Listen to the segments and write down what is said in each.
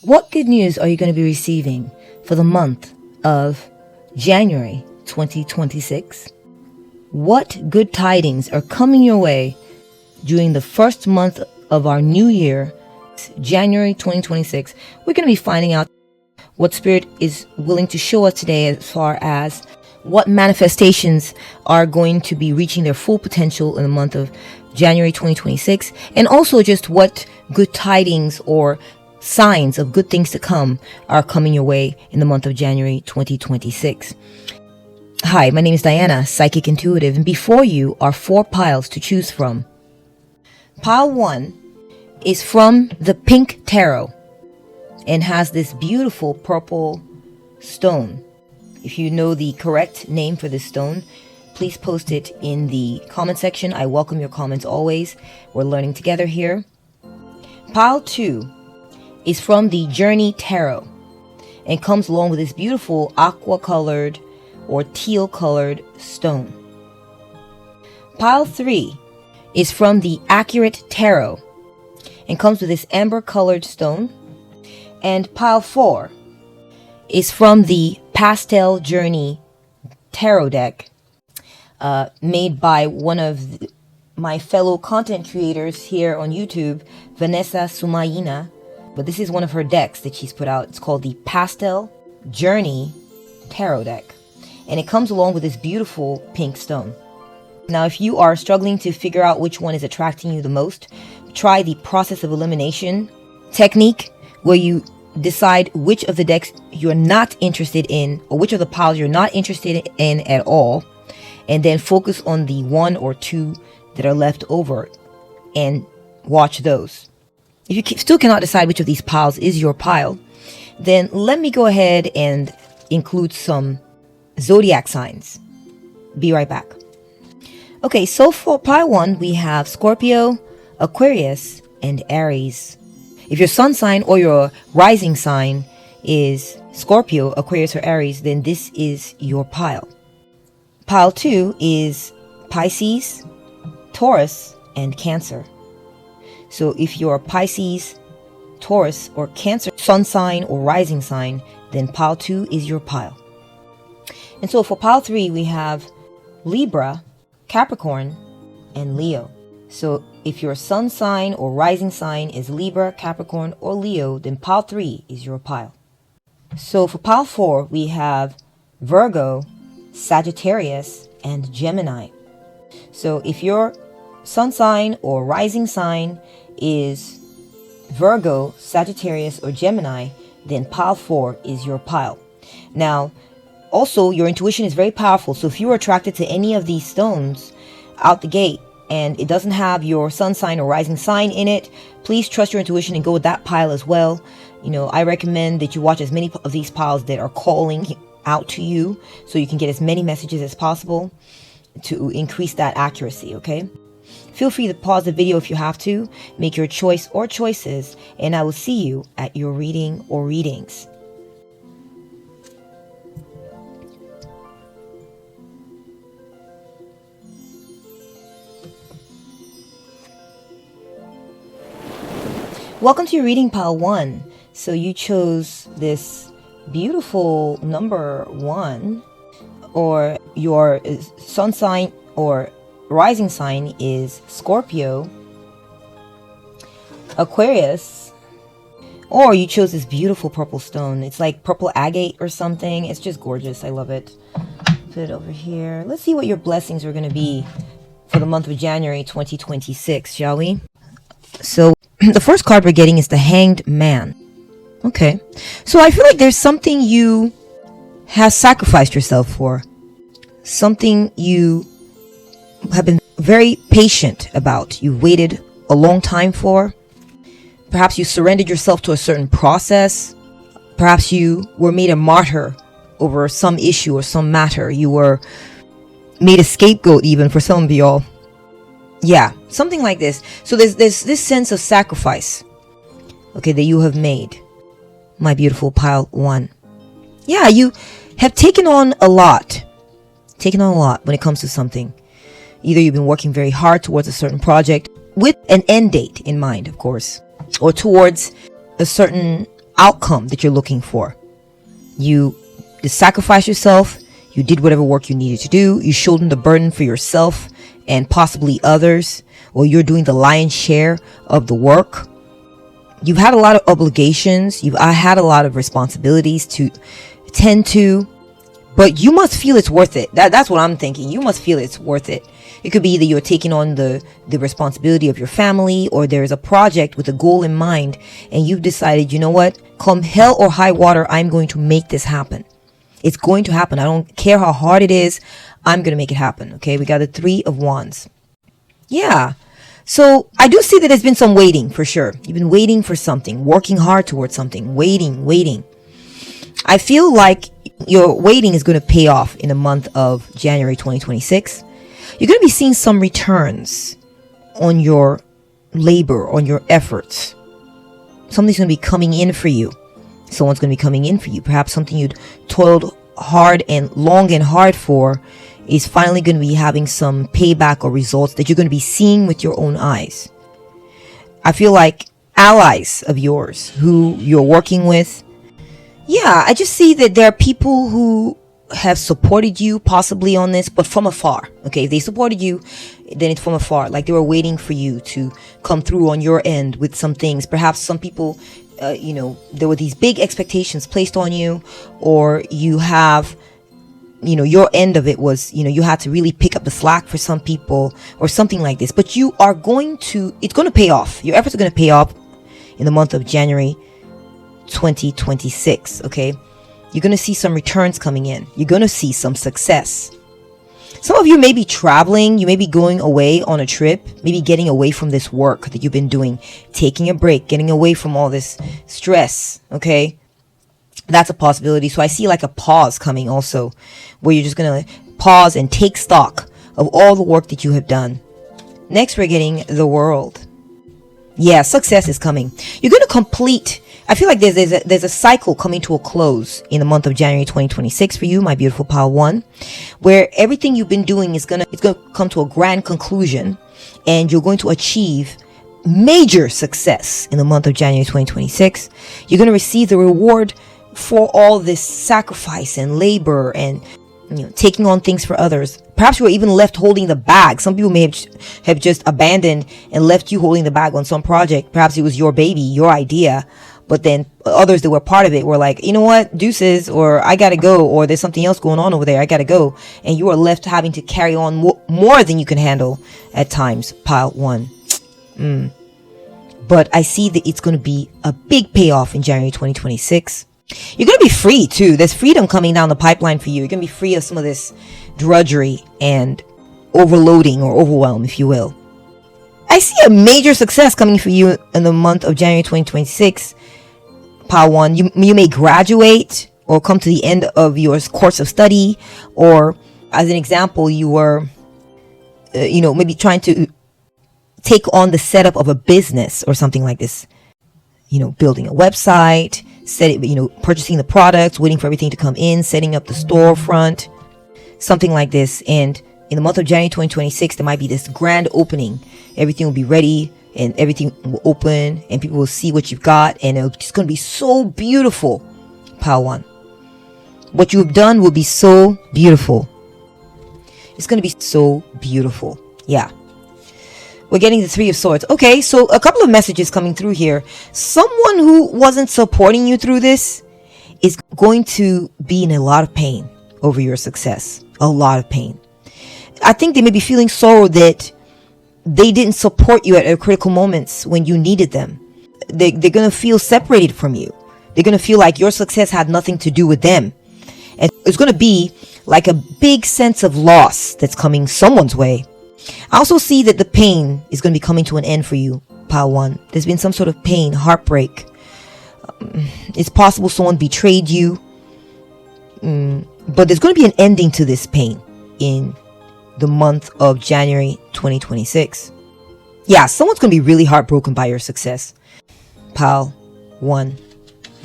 What good news are you going to be receiving for the month of January 2026? What good tidings are coming your way during the first month of our new year, January 2026? We're going to be finding out what Spirit is willing to show us today as far as what manifestations are going to be reaching their full potential in the month of January 2026, and also just what good tidings or signs of good things to come are coming your way in the month of January 2026. Hi, my name is Diana, Psychic Intuitive, and before you are 4 piles to choose from. Pile 1 is from the Pink Tarot and has this beautiful purple stone. If you know the correct name for this stone, please post it in the comment section. I welcome your comments always. We're learning together here. Pile 2 is from the Journey Tarot and comes along with this beautiful aqua colored or teal colored stone. Pile 3 is from the Accurate Tarot and comes with this amber colored stone. And pile 4 is from the Pastel Journey Tarot deck, made by one of my fellow content creators here on YouTube, Vanessa Sumayina. But this is one of her decks that she's put out. It's called the Pastel Journey Tarot deck, and it comes along with this beautiful pink stone. Now, if you are struggling to figure out which one is attracting you the most, try the process of elimination technique, where you decide which of the decks you're not interested in, or which of the piles you're not interested in at all, and then focus on the 1 or 2 that are left over and watch those. If you still cannot decide which of these piles is your pile, then let me go ahead and include some zodiac signs. Be right back. Okay, so for pile 1, we have Scorpio, Aquarius, and Aries. If your sun sign or your rising sign is Scorpio, Aquarius, or Aries, then this is your pile. Pile 2 is Pisces, Taurus, and Cancer. So if you're Pisces, Taurus, or Cancer sun sign or rising sign, then pile 2 is your pile. And so for pile 3, we have Libra, Capricorn, and Leo. So if your sun sign or rising sign is Libra, Capricorn, or Leo, then pile 3 is your pile. So for pile 4, we have Virgo, Sagittarius, and Gemini. So if your sun sign or rising sign is Virgo, Sagittarius, or Gemini, then pile 4 is your pile. Now, also, your intuition is very powerful. So if you are attracted to any of these stones out the gate, and it doesn't have your sun sign or rising sign in it, please trust your intuition and go with that pile as well. You know, I recommend that you watch as many of these piles that are calling out to you, so you can get as many messages as possible to increase that accuracy, okay? Feel free to pause the video if you have to, make your choice or choices, and I will see you at your reading or readings. Welcome to your reading, pile 1. So you chose this beautiful number 1, or your sun sign or rising sign is Scorpio, Aquarius, or you chose this beautiful purple stone. It's like purple agate or something. It's just gorgeous. I love it. Put it over here. Let's see what your blessings are going to be for the month of January 2026, shall we? So the first card we're getting is the Hanged Man. Okay. So I feel like there's something you have sacrificed yourself for. Something you have been very patient about. You waited a long time for. Perhaps you surrendered yourself to a certain process. Perhaps you were made a martyr over some issue or some matter. You were made a scapegoat even for some of y'all. Yeah, something like this. So there's this sense of sacrifice, okay, that you have made, my beautiful pile 1. Yeah, you have taken on a lot when it comes to something. Either you've been working very hard towards a certain project with an end date in mind, of course, or towards a certain outcome that you're looking for. You sacrificed yourself. You did whatever work you needed to do. You shouldered the burden for yourself and possibly others, or you're doing the lion's share of the work. You've had a lot of obligations. I had a lot of responsibilities to tend to, but you must feel it's worth it. That's what I'm thinking. You must feel it's worth it. It could be either you're taking on the responsibility of your family, or there's a project with a goal in mind, and you've decided, you know what, come hell or high water, I'm going to make this happen. It's going to happen. I don't care how hard it is. I'm going to make it happen. Okay, we got the 3 of Wands. Yeah. So I do see that there's been some waiting for sure. You've been waiting for something, working hard towards something, waiting. I feel like your waiting is going to pay off in the month of January 2026. You're going to be seeing some returns on your labor, on your efforts. Something's going to be coming in for you. Someone's going to be coming in for you. Perhaps something you'd toiled hard and long and hard for is finally going to be having some payback or results that you're going to be seeing with your own eyes. I feel like allies of yours who you're working with. Yeah, I just see that there are people who have supported you possibly on this, but from afar. Okay, if they supported you, then it's from afar. Like they were waiting for you to come through on your end with some things. Perhaps some people, there were these big expectations placed on you, or you have, your end of it was, you had to really pick up the slack for some people or something like this. But it's going to pay off. Your efforts are going to pay off in the month of January 2026. Okay. You're going to see some returns coming in. You're going to see some success. Some of you may be traveling. You may be going away on a trip, maybe getting away from this work that you've been doing, taking a break, getting away from all this stress. Okay. That's a possibility. So I see like a pause coming also, where you're just going to pause and take stock of all the work that you have done. Next, we're getting the World. Yeah, success is coming. You're going to complete. I feel like there's a cycle coming to a close in the month of January 2026 for you, my beautiful pile 1, where everything you've been doing it's gonna come to a grand conclusion, and you're going to achieve major success in the month of January 2026. You're going to receive the reward for all this sacrifice and labor and taking on things for others. Perhaps you were even left holding the bag. Some people may have just abandoned and left you holding the bag on some project. Perhaps it was your baby, your idea. But then others that were part of it were like, you know what, deuces, or I gotta go, or there's something else going on over there, I gotta go. And you are left having to carry on more than you can handle at times, pile 1. But I see that it's going to be a big payoff in January 2026. You're going to be free too. There's freedom coming down the pipeline for you. You're going to be free of some of this drudgery and overloading or overwhelm, if you will. I see a major success coming for you in the month of January 2026. Pile 1, you may graduate or come to the end of your course of study, or as an example, you were, maybe trying to take on the setup of a business or something like this. Building a website, purchasing the products, waiting for everything to come in, setting up the storefront, something like this. And in the month of January 2026, there might be this grand opening. Everything will be ready and everything will open and people will see what you've got, and it's going to be so beautiful. Pile 1. What you have done will be so beautiful. It's going to be so beautiful. Yeah. We're getting the 3 of Swords. Okay, so a couple of messages coming through here. Someone who wasn't supporting you through this is going to be in a lot of pain over your success. A lot of pain. I think they may be feeling sorrow that they didn't support you at critical moments when you needed them. They're going to feel separated from you. They're going to feel like your success had nothing to do with them. And it's going to be like a big sense of loss that's coming someone's way. I also see that the pain is going to be coming to an end for you, pile 1. There's been some sort of pain, heartbreak. It's possible someone betrayed you. But there's going to be an ending to this pain in the month of January 2026. Yeah, someone's going to be really heartbroken by your success. Pile 1.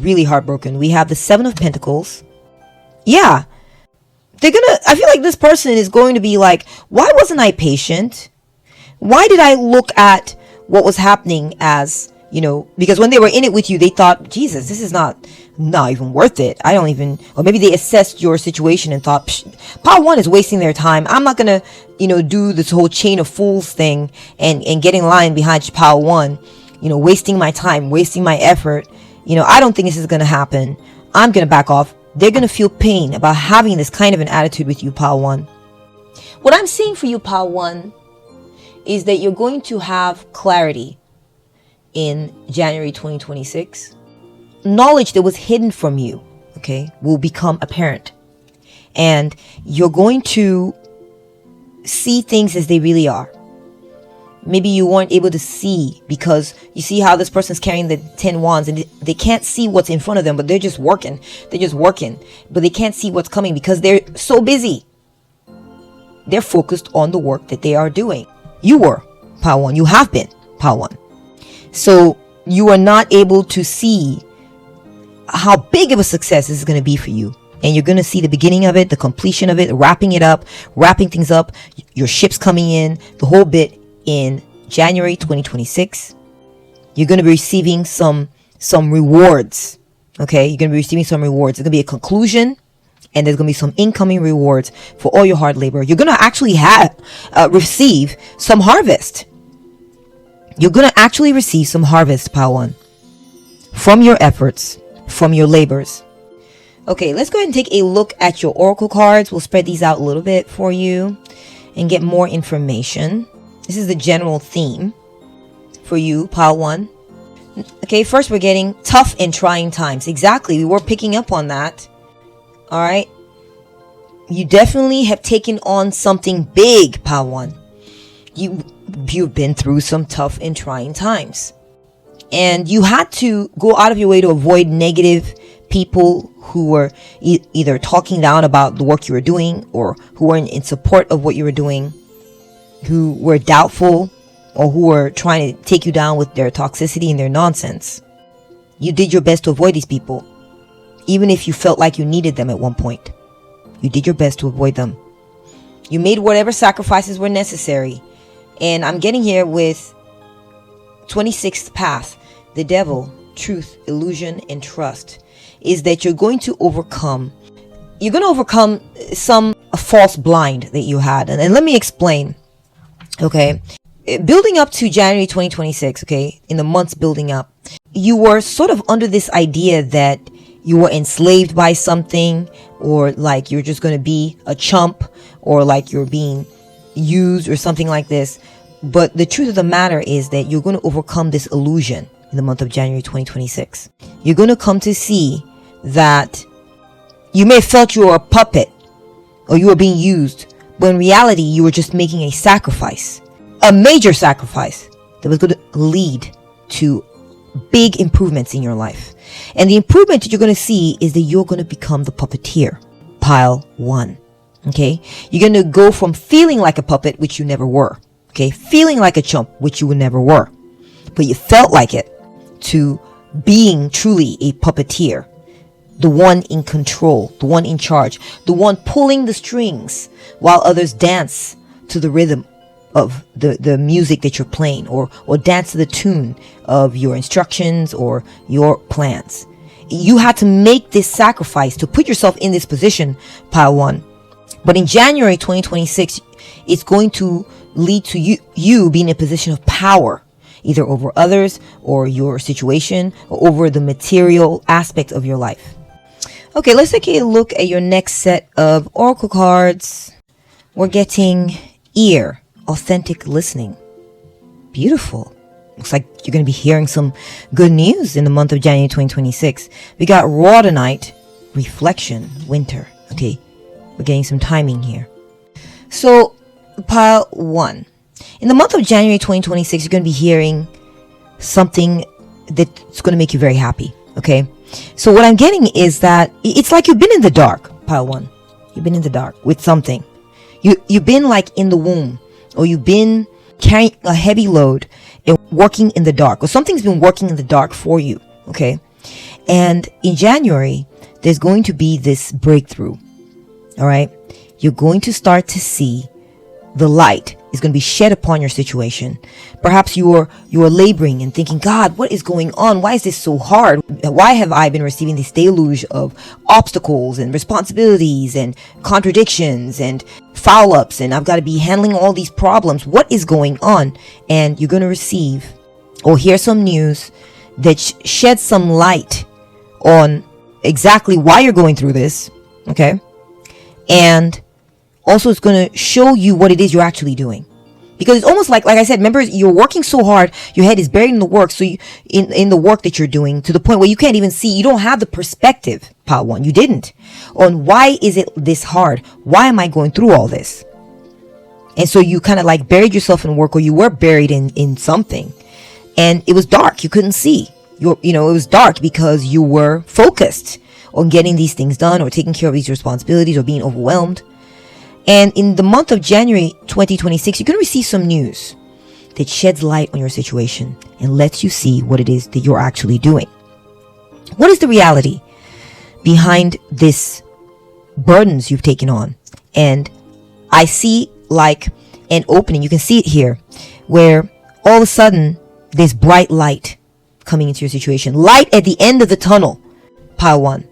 Really heartbroken. We have the 7 of Pentacles. Yeah. I feel like this person is going to be like, why wasn't I patient? Why did I look at what was happening as, because when they were in it with you, they thought, Jesus, this is not even worth it. Or maybe they assessed your situation and thought, Power 1 is wasting their time. I'm not going to, do this whole chain of fools thing and get in line behind Power 1, wasting my time, wasting my effort. I don't think this is going to happen. I'm going to back off. They're going to feel pain about having this kind of an attitude with you, Power 1. What I'm seeing for you, Power 1, is that you're going to have clarity in January 2026. Knowledge that was hidden from you, will become apparent. And you're going to see things as they really are. Maybe you weren't able to see because you see how this person's carrying the 10 wands and they can't see what's in front of them, but they're just working. But they can't see what's coming because they're so busy. They're focused on the work that they are doing. You were, Power 1. You have been, Power 1. So you are not able to see how big of a success this is going to be for you. And you're going to see the beginning of it, the completion of it, wrapping things up, your ships coming in, the whole bit in January 2026. You're going to be receiving some rewards. Okay. You're going to be receiving some rewards. It's going to be a conclusion and there's going to be some incoming rewards for all your hard labor. You're going to actually receive some harvest. You're going to actually receive some harvest, Power 1, from your efforts, from your labors. Okay, let's go ahead and take a look at your oracle cards. We'll spread these out a little bit for you and get more information. This is the general theme for you, Power 1. Okay, first we're getting tough and trying times. Exactly, we were picking up on that. All right. You definitely have taken on something big, Power 1. You've been through some tough and trying times. And you had to go out of your way to avoid negative people who were either talking down about the work you were doing or who weren't in support of what you were doing, who were doubtful or who were trying to take you down with their toxicity and their nonsense. You did your best to avoid these people, even if you felt like you needed them at one point. You did your best to avoid them. You made whatever sacrifices were necessary. And I'm getting here with 26th path, the devil, truth, illusion, and trust, is that you're going to overcome some false blind that you had. And let me explain. Okay. Building up to January 2026, okay, in the months building up, you were sort of under this idea that you were enslaved by something, or like you're just going to be a chump, or like you're being used or something like this. But the truth of the matter is that you're going to overcome this illusion in the month of January 2026. You're going to come to see that you may have felt you were a puppet or you were being used, but in reality, you were just making a sacrifice, a major sacrifice that was going to lead to big improvements in your life. And the improvement that you're going to see is that you're going to become the puppeteer, pile 1. Okay. You're going to go from feeling like a puppet, which you never were. Okay. Feeling like a chump, which you never were, but you felt like it, to being truly a puppeteer. The one in control, the one in charge, the one pulling the strings while others dance to the rhythm of the music that you're playing, or dance to the tune of your instructions or your plans. You had to make this sacrifice to put yourself in this position, pile 1. But in January 2026, it's going to lead to you being in a position of power, either over others or your situation or over the material aspect of your life. Okay, let's take a look at your next set of oracle cards. We're getting ear, authentic listening. Beautiful. Looks like you're going to be hearing some good news in the month of January 2026. We got raw tonight, reflection, winter. Okay, we're getting some timing here. So, pile 1. In the month of January 2026, you're going to be hearing something that's going to make you very happy. Okay, so what I'm getting is that it's like you've been in the dark, pile 1. You've been in the dark with something. You've been like in the womb, or you've been carrying a heavy load and working in the dark, or something's been working in the dark for you. Okay, and in January, there's going to be this breakthrough. All right, you're going to start to see the light is going to be shed upon your situation. Perhaps you are laboring and thinking, God, what is going on? Why is this so hard? Why have I been receiving this deluge of obstacles and responsibilities and contradictions and foul ups, and I've got to be handling all these problems? What is going on? And you're going to receive or hear some news that sheds some light on exactly why you're going through this. Okay. And also it's going to show you what it is you're actually doing. Because it's almost like I said, remember, you're working so hard, your head is buried in the work, so you, in the work that you're doing, to the point where you can't even see, you don't have the perspective, pile one, you didn't, on why is it this hard? Why am I going through all this? And so you kind of like buried yourself in work, or you were buried in something, and it was dark, you couldn't see. It was dark because you were focused on getting these things done, or taking care of these responsibilities, or being overwhelmed. And in the month of January 2026, you're going to receive some news that sheds light on your situation and lets you see what it is that you're actually doing. What is the reality behind this burdens you've taken on? And I see like an opening, you can see it here, where all of a sudden there's bright light coming into your situation. Light at the end of the tunnel, pile one,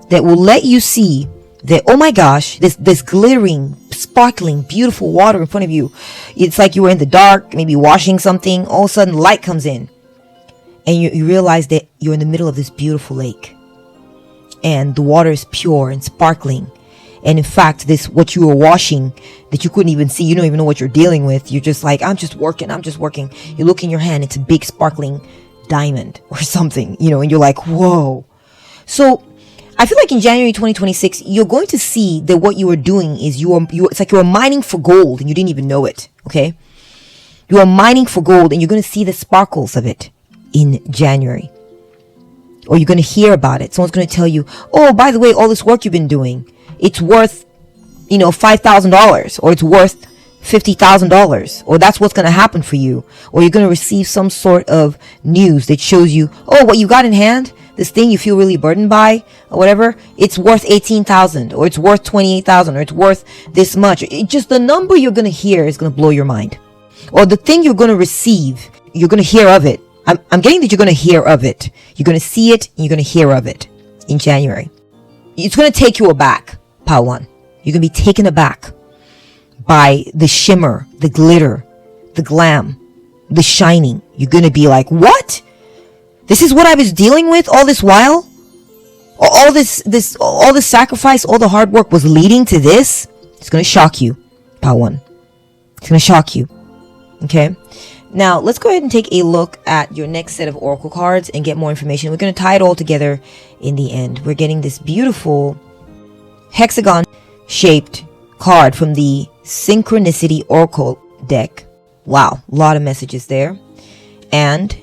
that will let you see that, oh my gosh, this glittering, sparkling, beautiful water in front of you. It's like you were in the dark, maybe washing something. All of a sudden, light comes in. And you realize that you're in the middle of this beautiful lake. And the water is pure and sparkling. And in fact, what you were washing that you couldn't even see, you don't even know what you're dealing with. You're just like, I'm just working. You look in your hand, it's a big sparkling diamond or something, and you're like, whoa. So I feel like in January 2026, you're going to see that what you are doing is it's like you are mining for gold and you didn't even know it. Okay. You are mining for gold and you're going to see the sparkles of it in January, or you're going to hear about it. Someone's going to tell you, oh, by the way, all this work you've been doing, it's worth, $5,000, or it's worth $50,000, or that's what's going to happen for you. Or you're going to receive some sort of news that shows you, oh, what you got in hand, this thing you feel really burdened by, or whatever, it's worth 18,000, or it's worth 28,000, or it's worth this much. Just the number you're going to hear is going to blow your mind. Or the thing you're going to receive, you're going to hear of it. I'm getting that you're going to hear of it. You're going to see it, and you're going to hear of it in January. It's going to take you aback, pile one. You're going to be taken aback by the shimmer, the glitter, the glam, the shining. You're going to be like, what? This is what I was dealing with all this while? All this sacrifice, all the hard work was leading to this? It's going to shock you, pile one. It's going to shock you. Okay? Now, let's go ahead and take a look at your next set of oracle cards and get more information. We're going to tie it all together in the end. We're getting this beautiful hexagon-shaped card from the Synchronicity Oracle deck. Wow, a lot of messages there. And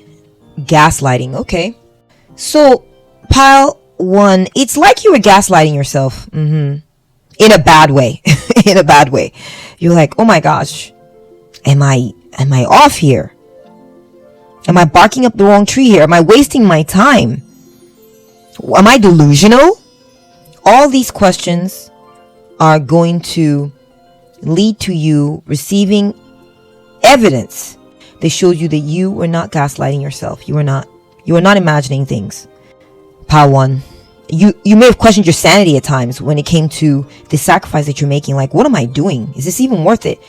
gaslighting. Okay. So, pile one, it's like you were gaslighting yourself. In a bad way. In a bad way. You're like, oh my gosh, am I off here? Am I barking up the wrong tree here? Am I wasting my time? Am I delusional? All these questions are going to lead to you receiving evidence that shows you that you were not gaslighting yourself. You were not imagining things. Pile one, you may have questioned your sanity at times when it came to the sacrifice that you're making. Like, what am I doing? Is this even worth it?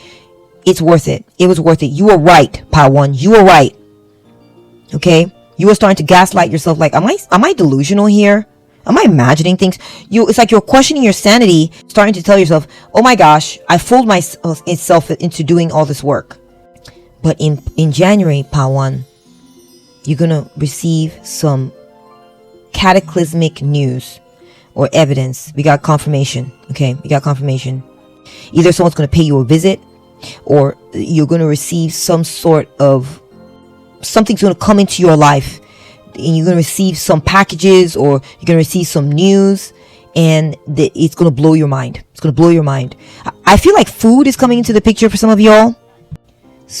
It's worth it. It was worth it. You were right, pile one. You were right. Okay? You were starting to gaslight yourself. Like, am I delusional here? Am I imagining things? It's like you're questioning your sanity, starting to tell yourself, oh my gosh, I fooled myself into doing all this work. But in January, pile one, you're going to receive some cataclysmic news or evidence. We got confirmation. Okay? We got confirmation. Either someone's going to pay you a visit, or you're going to receive some sort of something's going to come into your life, and you're going to receive some packages, or you're going to receive some news, and it's going to blow your mind. It's going to blow your mind. I feel like food is coming into the picture for some of y'all.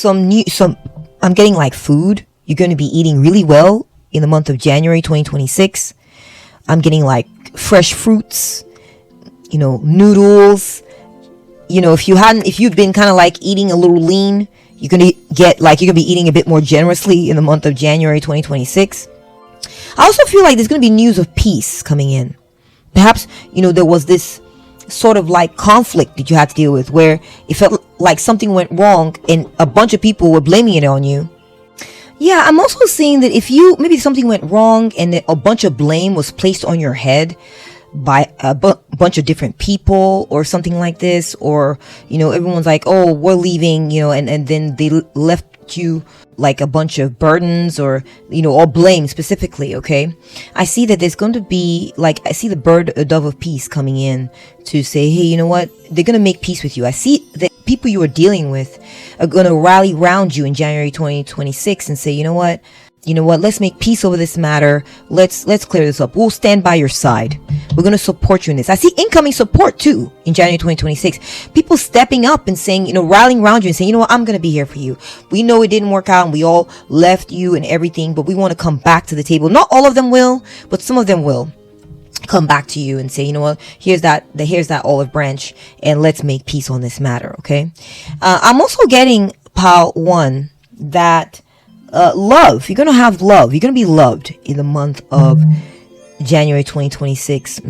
I'm getting like food. You're going to be eating really well in the month of January 2026. I'm getting like fresh fruits, noodles, if you've been kind of like eating a little lean, you're gonna be eating a bit more generously in the month of January 2026. I also feel like there's gonna be news of peace coming in. Perhaps, there was this sort of like conflict that you had to deal with where it felt like something went wrong and a bunch of people were blaming it on you. Yeah, I'm also seeing that if maybe something went wrong and a bunch of blame was placed on your head by a bunch of different people or something like this, or everyone's like, oh, we're leaving, and then they left you like a bunch of burdens or or blame specifically. Okay, I see that there's going to be I see the dove of peace coming in to say, hey, you know what, they're going to make peace with you. I see that people you are dealing with are going to rally around you in January 2026 and say, you know what, let's make peace over this matter. Let's clear this up. We'll stand by your side. We're going to support you in this. I see incoming support too in January 2026. People stepping up and saying, rallying around you and saying, you know what, I'm going to be here for you. We know it didn't work out and we all left you and everything, but we want to come back to the table. Not all of them will, but some of them will come back to you and say, you know what, here's that olive branch and let's make peace on this matter. Okay. I'm also getting pile 1 that love. You're going to have love. You're going to be loved in the month of January 2026.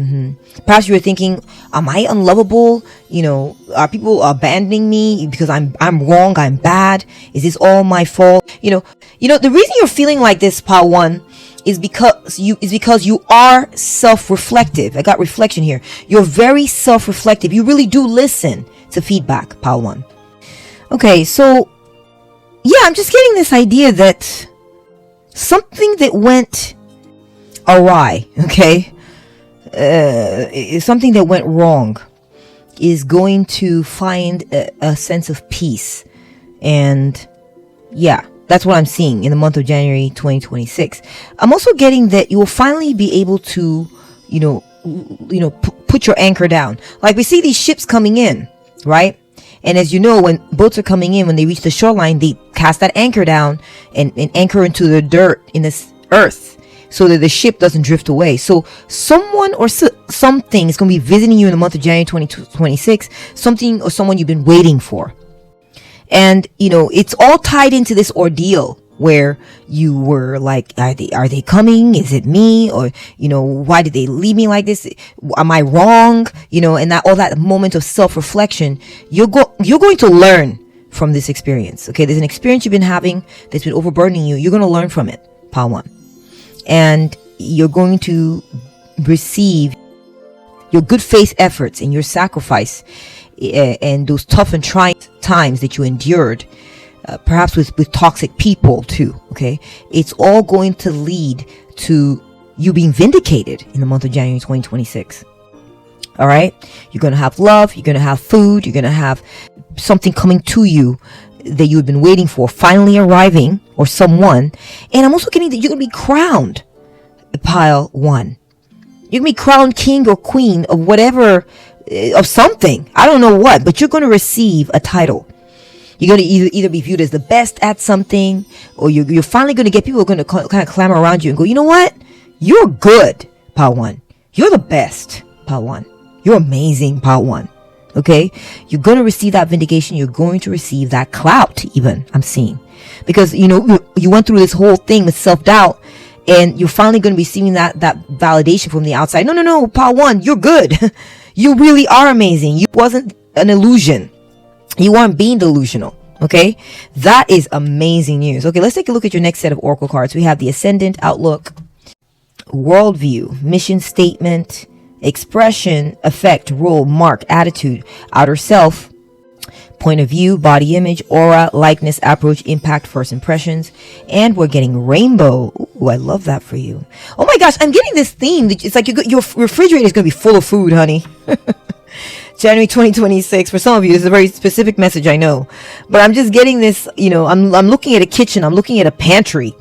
Perhaps you were thinking, am I unlovable? Are people abandoning me because I'm wrong? I'm bad? Is this all my fault? The reason you're feeling like this, pile 1, is because you are self-reflective. I got reflection here. You're very self-reflective. You really do listen to feedback, pile 1. Okay, so yeah, I'm just getting this idea that something that went awry, okay, something that went wrong is going to find a sense of peace. And yeah, that's what I'm seeing in the month of January 2026. I'm also getting that you will finally be able to, put your anchor down. Like we see these ships coming in, right? And as you know, when boats are coming in, when they reach the shoreline, they cast that anchor down and anchor into the dirt in this earth so that the ship doesn't drift away. So someone or something is going to be visiting you in the month of January 2026, something or someone you've been waiting for. And, it's all tied into this ordeal where you were like, are they coming? Is it me? Or, why did they leave me like this? Am I wrong? And all that moment of self-reflection, you're going to learn from this experience. Okay. There's an experience you've been having that's been overburdening you. You're going to learn from it. Pile 1. And you're going to receive your good faith efforts and your sacrifice and those tough and trying times that you endured, perhaps with toxic people too. Okay. It's all going to lead to you being vindicated in the month of January 2026. All right. You're going to have love. You're going to have food. You're going to have something coming to you that you've been waiting for, finally arriving, or someone. And I'm also getting that you're going to be crowned, pile 1. You're going to be crowned king or queen of whatever, of something. I don't know what, but you're going to receive a title. You're going to either be viewed as the best at something, or you're finally going to get people who are going to kind of clamor around you and go, you know what? You're good, pile 1. You're the best, pile 1. You're amazing, pile 1. Okay, you're going to receive that vindication. You're going to receive that clout, even, I'm seeing, because you went through this whole thing with self-doubt, and you're finally going to be receiving that validation from the outside. No, pile 1, you're good. You really are amazing. You wasn't an illusion. You aren't being delusional. Okay, that is amazing news. Okay, let's take a look at your next set of oracle cards. We have the Ascendant, Outlook, Worldview, Mission Statement, Expression, Effect, Role, Mark, Attitude, Outer Self, Point of View, Body Image, Aura, Likeness, Approach, Impact, First Impressions, and we're getting Rainbow. Ooh, I love that for you. Oh my gosh, I'm getting this theme. It's like your refrigerator is going to be full of food, honey. January 2026. For some of you, this is a very specific message, I know. But I'm just getting this, I'm looking at a kitchen. I'm looking at a pantry,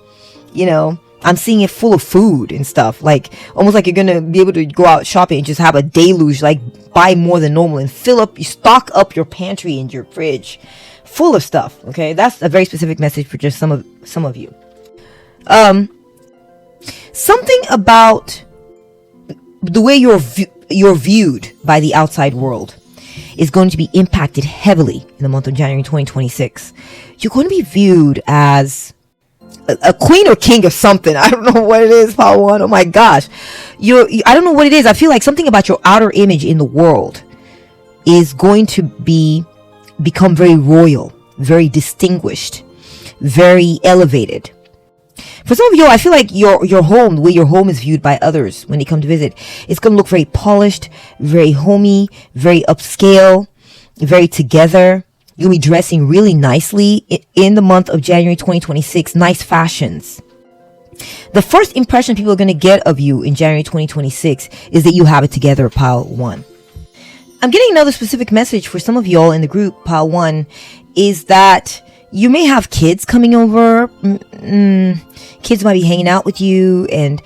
I'm seeing it full of food and stuff, like almost like you're going to be able to go out shopping and just have a deluge, like buy more than normal and stock up your pantry and your fridge full of stuff. Okay. That's a very specific message for just some of you. Something about the way you're viewed by the outside world. is going to be impacted heavily in the month of January 2026. You're going to be viewed as a queen or king of something. I don't know what it is, Power One. Oh my gosh. I don't know what it is. I feel like something about your outer image in the world is going to become very royal, very distinguished, very elevated. For some of you, I feel like your home, the way your home is viewed by others when they come to visit, it's going to look very polished, very homey, very upscale, very together. You'll be dressing really nicely in the month of January 2026. Nice fashions. The first impression people are going to get of you in January 2026 is that you have it together, Pile 1. I'm getting another specific message for some of y'all in the group, Pile 1, is that you may have kids coming over. Kids might be hanging out with you and,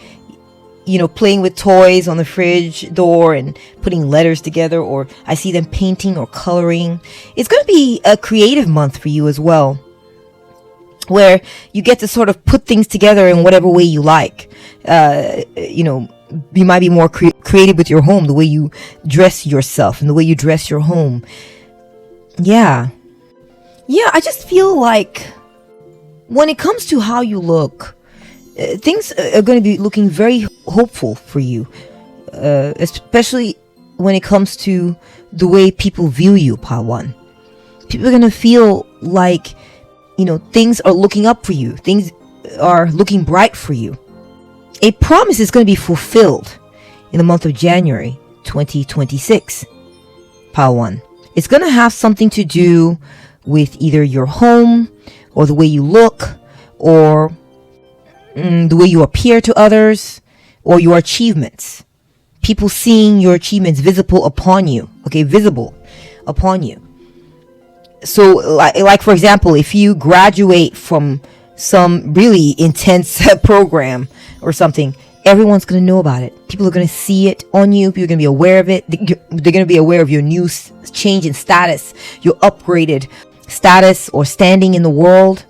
playing with toys on the fridge door and putting letters together, or I see them painting or coloring. It's going to be a creative month for you as well, where you get to sort of put things together in whatever way you like. You might be more creative with your home, the way you dress yourself and the way you dress your home. Yeah, I just feel like when it comes to how you look, things are going to be looking very hopeful for you, especially when it comes to the way people view you, Pile 1. People are going to feel like, things are looking up for you. Things are looking bright for you. A promise is going to be fulfilled in the month of January 2026, Pile 1. It's going to have something to do with either your home or the way you look or the way you appear to others or your achievements. People seeing your achievements visible upon you. Okay, visible upon you. So like for example, if you graduate from some really intense program or something, everyone's going to know about it. People are going to see it on you. People are going to be aware of it. They're going to be aware of your new change in status, your upgraded status or standing in the world.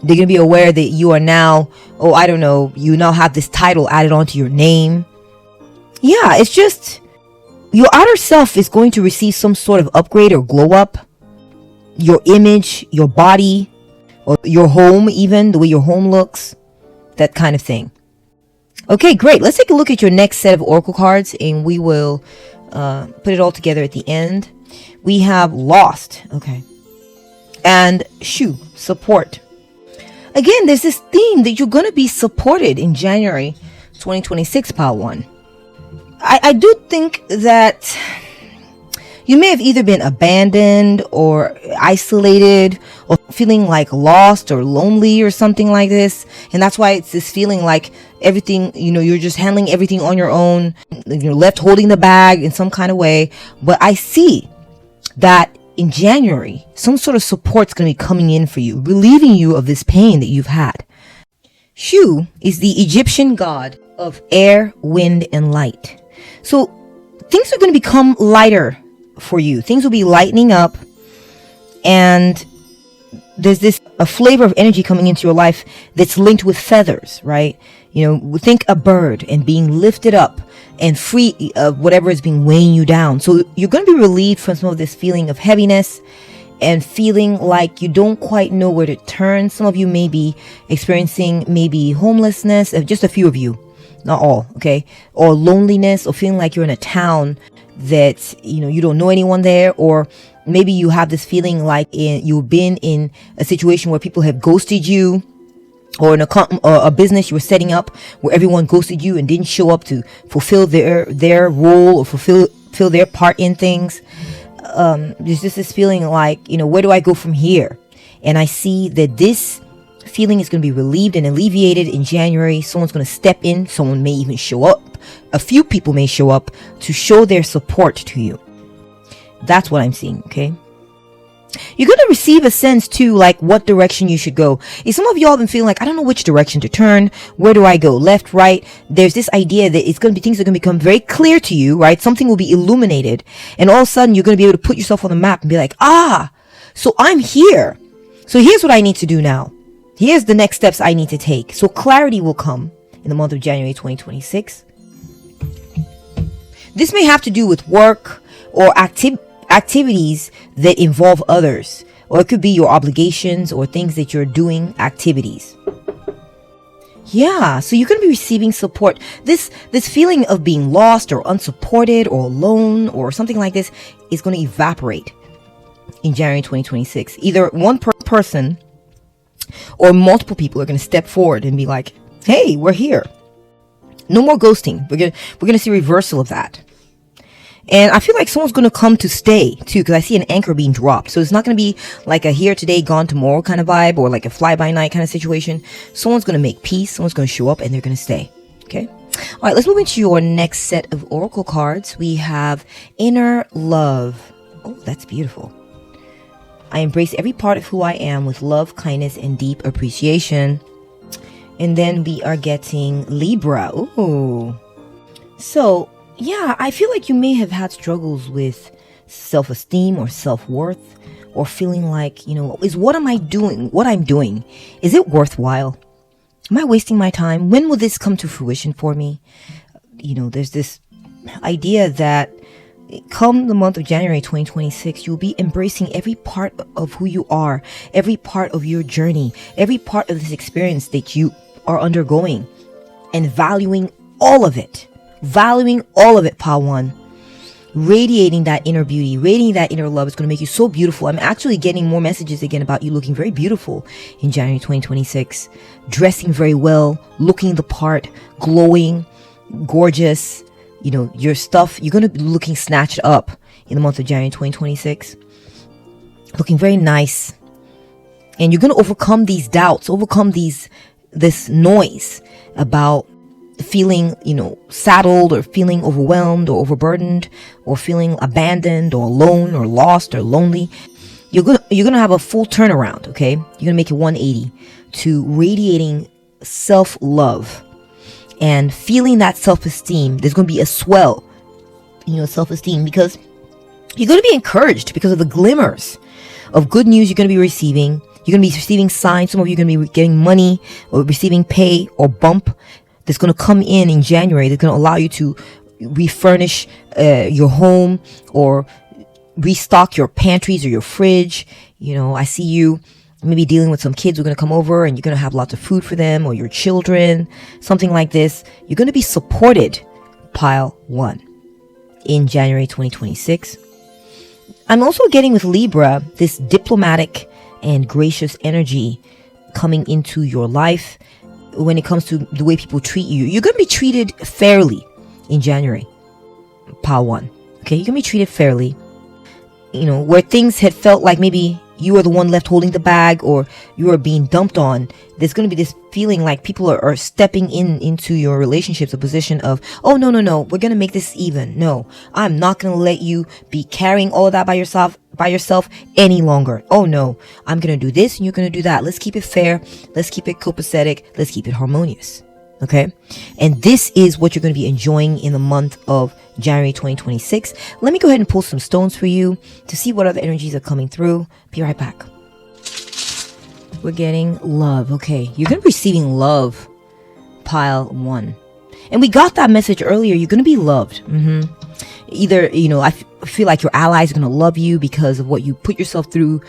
They're going to be aware that you are now, you now have this title added onto your name. Yeah, it's just your outer self is going to receive some sort of upgrade or glow up. Your image, your body, or your home, even the way your home looks, that kind of thing. Okay, great. Let's take a look at your next set of oracle cards, and we will put it all together at the end. We have Lost, okay, and support. Again, there's this theme that you're going to be supported in January 2026, Pile 1. I do think that you may have either been abandoned or isolated or feeling like lost or lonely or something like this. And that's why it's this feeling like everything, you're just handling everything on your own. You're left holding the bag in some kind of way. But I see that in January, some sort of support's going to be coming in for you, relieving you of this pain that you've had. Shu is the Egyptian god of air, wind, and light. So things are going to become lighter for you. Things will be lightening up, and there's a flavor of energy coming into your life that's linked with feathers, right? Think a bird and being lifted up and free of whatever is being weighing you down. So you're going to be relieved from some of this feeling of heaviness and feeling like you don't quite know where to turn. Some of you may be experiencing homelessness, just a few of you, not all, okay? Or loneliness, or feeling like you're in a town that you don't know anyone there, or maybe you have this feeling like you've been in a situation where people have ghosted you, or in a business you were setting up where everyone ghosted you and didn't show up to fulfill their role or fulfill their part in things. There's just this feeling like, where do I go from here? And I see that this feeling is going to be relieved and alleviated in January. Someone's going to step in. Someone may even show up. A few people may show up to show their support to you. That's what I'm seeing, okay? You're going to receive a sense too, like what direction you should go. If some of y'all been feeling like, I don't know which direction to turn. Where do I go? Left, right? There's this idea that things are going to become very clear to you, right? Something will be illuminated. And all of a sudden you're going to be able to put yourself on the map and be like, so I'm here. So here's what I need to do now. Here's the next steps I need to take. So clarity will come in the month of January 2026. This may have to do with work or activities that involve others, or it could be your obligations or things that you're doing, activities. Yeah, so you're going to be receiving support. This feeling of being lost or unsupported or alone or something like this is going to evaporate in January 2026. Either one person or multiple people are going to step forward and be like, hey, we're here. No more ghosting. We're going to see a reversal of that. And I feel like someone's going to come to stay too, because I see an anchor being dropped. So it's not going to be like a here today, gone tomorrow kind of vibe, or like a fly by night kind of situation. Someone's going to make peace. Someone's going to show up and they're going to stay. Okay. All right. Let's move into your next set of oracle cards. We have Inner Love. Oh, that's beautiful. I embrace every part of who I am with love, kindness, and deep appreciation. And then we are getting Libra. Ooh. So, yeah, I feel like you may have had struggles with self-esteem or self-worth, or feeling like, is what I'm doing, is it worthwhile? Am I wasting my time? When will this come to fruition for me? There's this idea that come the month of January 2026, you'll be embracing every part of who you are, every part of your journey, every part of this experience that you are undergoing, and valuing all of it. Pile 1. Radiating that inner beauty, radiating that inner love is going to make you so beautiful. I'm actually getting more messages again about you looking very beautiful in January 2026. Dressing very well, looking the part, glowing, gorgeous. Your stuff, you're going to be looking snatched up in the month of January 2026. Looking very nice. And you're going to overcome these doubts, this noise about feeling, saddled, or feeling overwhelmed or overburdened, or feeling abandoned or alone or lost or lonely. You're going to have a full turnaround, okay? You're going to make it 180 to radiating self-love and feeling that self-esteem. There's going to be a swell, self-esteem, because you're going to be encouraged because of the glimmers of good news you're going to be receiving. You're going to be receiving signs. Some of you are going to be getting money or receiving pay or bump that's going to come in January. That's going to allow you to refurnish your home or restock your pantries or your fridge. I see you maybe dealing with some kids who are going to come over and you're going to have lots of food for them, or your children, something like this. You're going to be supported, pile 1, in January 2026. I'm also getting with Libra this diplomatic and gracious energy coming into your life when it comes to the way people treat you. You're going to be treated fairly in January, pile 1. Okay, you're going to be treated fairly. Where things had felt like maybe you are the one left holding the bag, or you are being dumped on, there's going to be this feeling like people are stepping into your relationships, a position of, oh, no, we're going to make this even. No, I'm not going to let you be carrying all of that by yourself any longer. Oh, no, I'm going to do this and you're going to do that. Let's keep it fair. Let's keep it copacetic. Let's keep it harmonious. Okay. And this is what you're going to be enjoying in the month of January 2026. Let me go ahead and pull some stones for you to see what other energies are coming through. Be right back. We're getting love. Okay. You're going to be receiving love, pile 1. And we got that message earlier. You're going to be loved. Either, I feel like your allies are going to love you because of what you put yourself through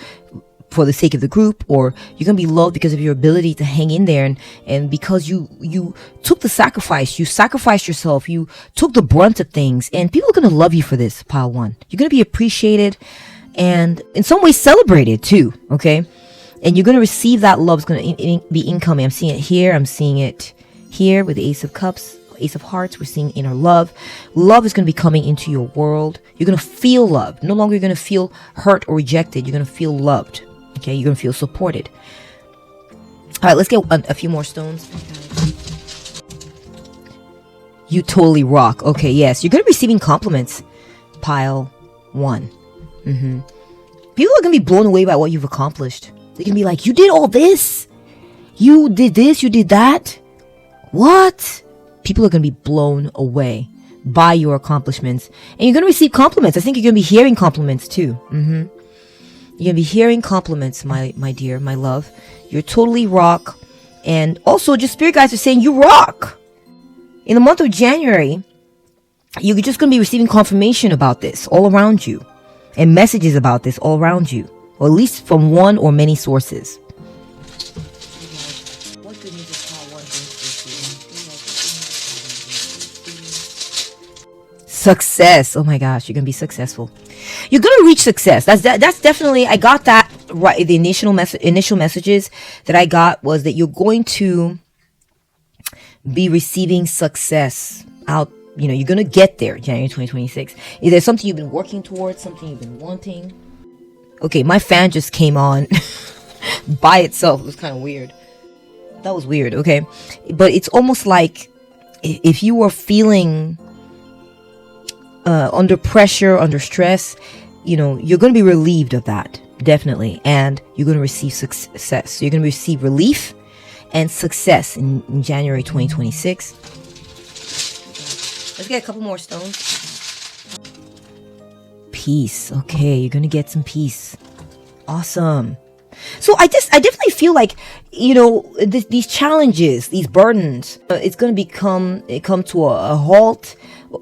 for the sake of the group, or you're going to be loved because of your ability to hang in there, and because you took the sacrifice, you sacrificed yourself, you took the brunt of things, and people are going to love you for this, pile 1. You're going to be appreciated and in some ways celebrated too, okay? And you're going to receive that love. It's going to be incoming. I'm seeing it here. I'm seeing it here with the Ace of Cups, Ace of Hearts. We're seeing inner love. Love is going to be coming into your world. You're going to feel loved. No longer you're going to feel hurt or rejected. You're going to feel loved. Okay, you're going to feel supported. All right, let's get a few more stones. You totally rock. Okay, yes, you're going to be receiving compliments. Pile 1. People are going to be blown away by what you've accomplished. They're going to be like, you did all this? You did this? You did that? What? People are going to be blown away by your accomplishments. And you're going to receive compliments. I think you're going to be hearing compliments too. You're going to be hearing compliments, my dear, my love. You're totally rock. And also, just spirit guides are saying you rock. In the month of January, you're just going to be receiving confirmation about this all around you. and messages about this all around you, or at least from one or many sources. What good news is Pile 1 Success. Oh my gosh, you're gonna be successful. You're gonna reach success. That's definitely, I got that right. The initial messages that I got was that you're going to be receiving success out. You know, you're gonna get there January 2026. Is there something you've been working towards, something you've been wanting? Okay, my fan just came on by itself. It was kind of weird. That was weird. Okay, but it's almost like if you were feeling under pressure, under stress, you know, you're going to be relieved of that, definitely, and you're going to receive success. So you're going to receive relief and success in January 2026. Let's get a couple more stones. Peace. Okay, you're going to get some peace. Awesome. So I definitely feel like, you know, these challenges, these burdens, it's going to come to a halt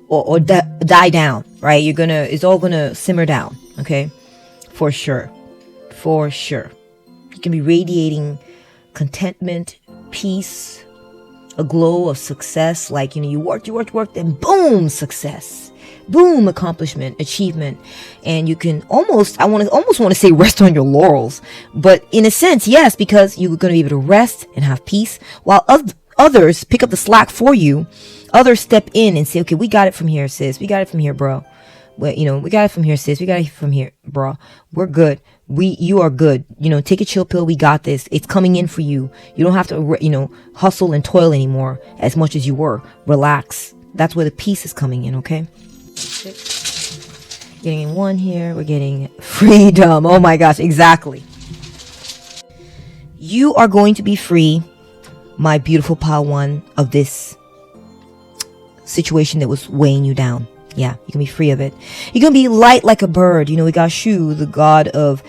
or die down, right? It's all going to simmer down. Okay. For sure. You can be radiating contentment, peace, a glow of success. Like, you know, you worked, and boom, success. Boom, accomplishment, achievement. And you can almost want to say rest on your laurels. But in a sense, yes, because you're going to be able to rest and have peace while others pick up the slack for you. Others step in and say, okay, we got it from here, sis. We got it from here, bro. Well, you know, we got it from here, sis. We got it from here, bro. We're good. You are good. You know, take a chill pill. We got this. It's coming in for you. You don't have to, you know, hustle and toil anymore as much as you were. Relax. That's where the peace is coming in, okay? Getting in one here. We're getting freedom. Oh my gosh, exactly. You are going to be free, my beautiful Pile 1, of this situation that was weighing you down. Yeah, you can be free of it. You're going to be light like a bird. You know, we got Shu, the god of,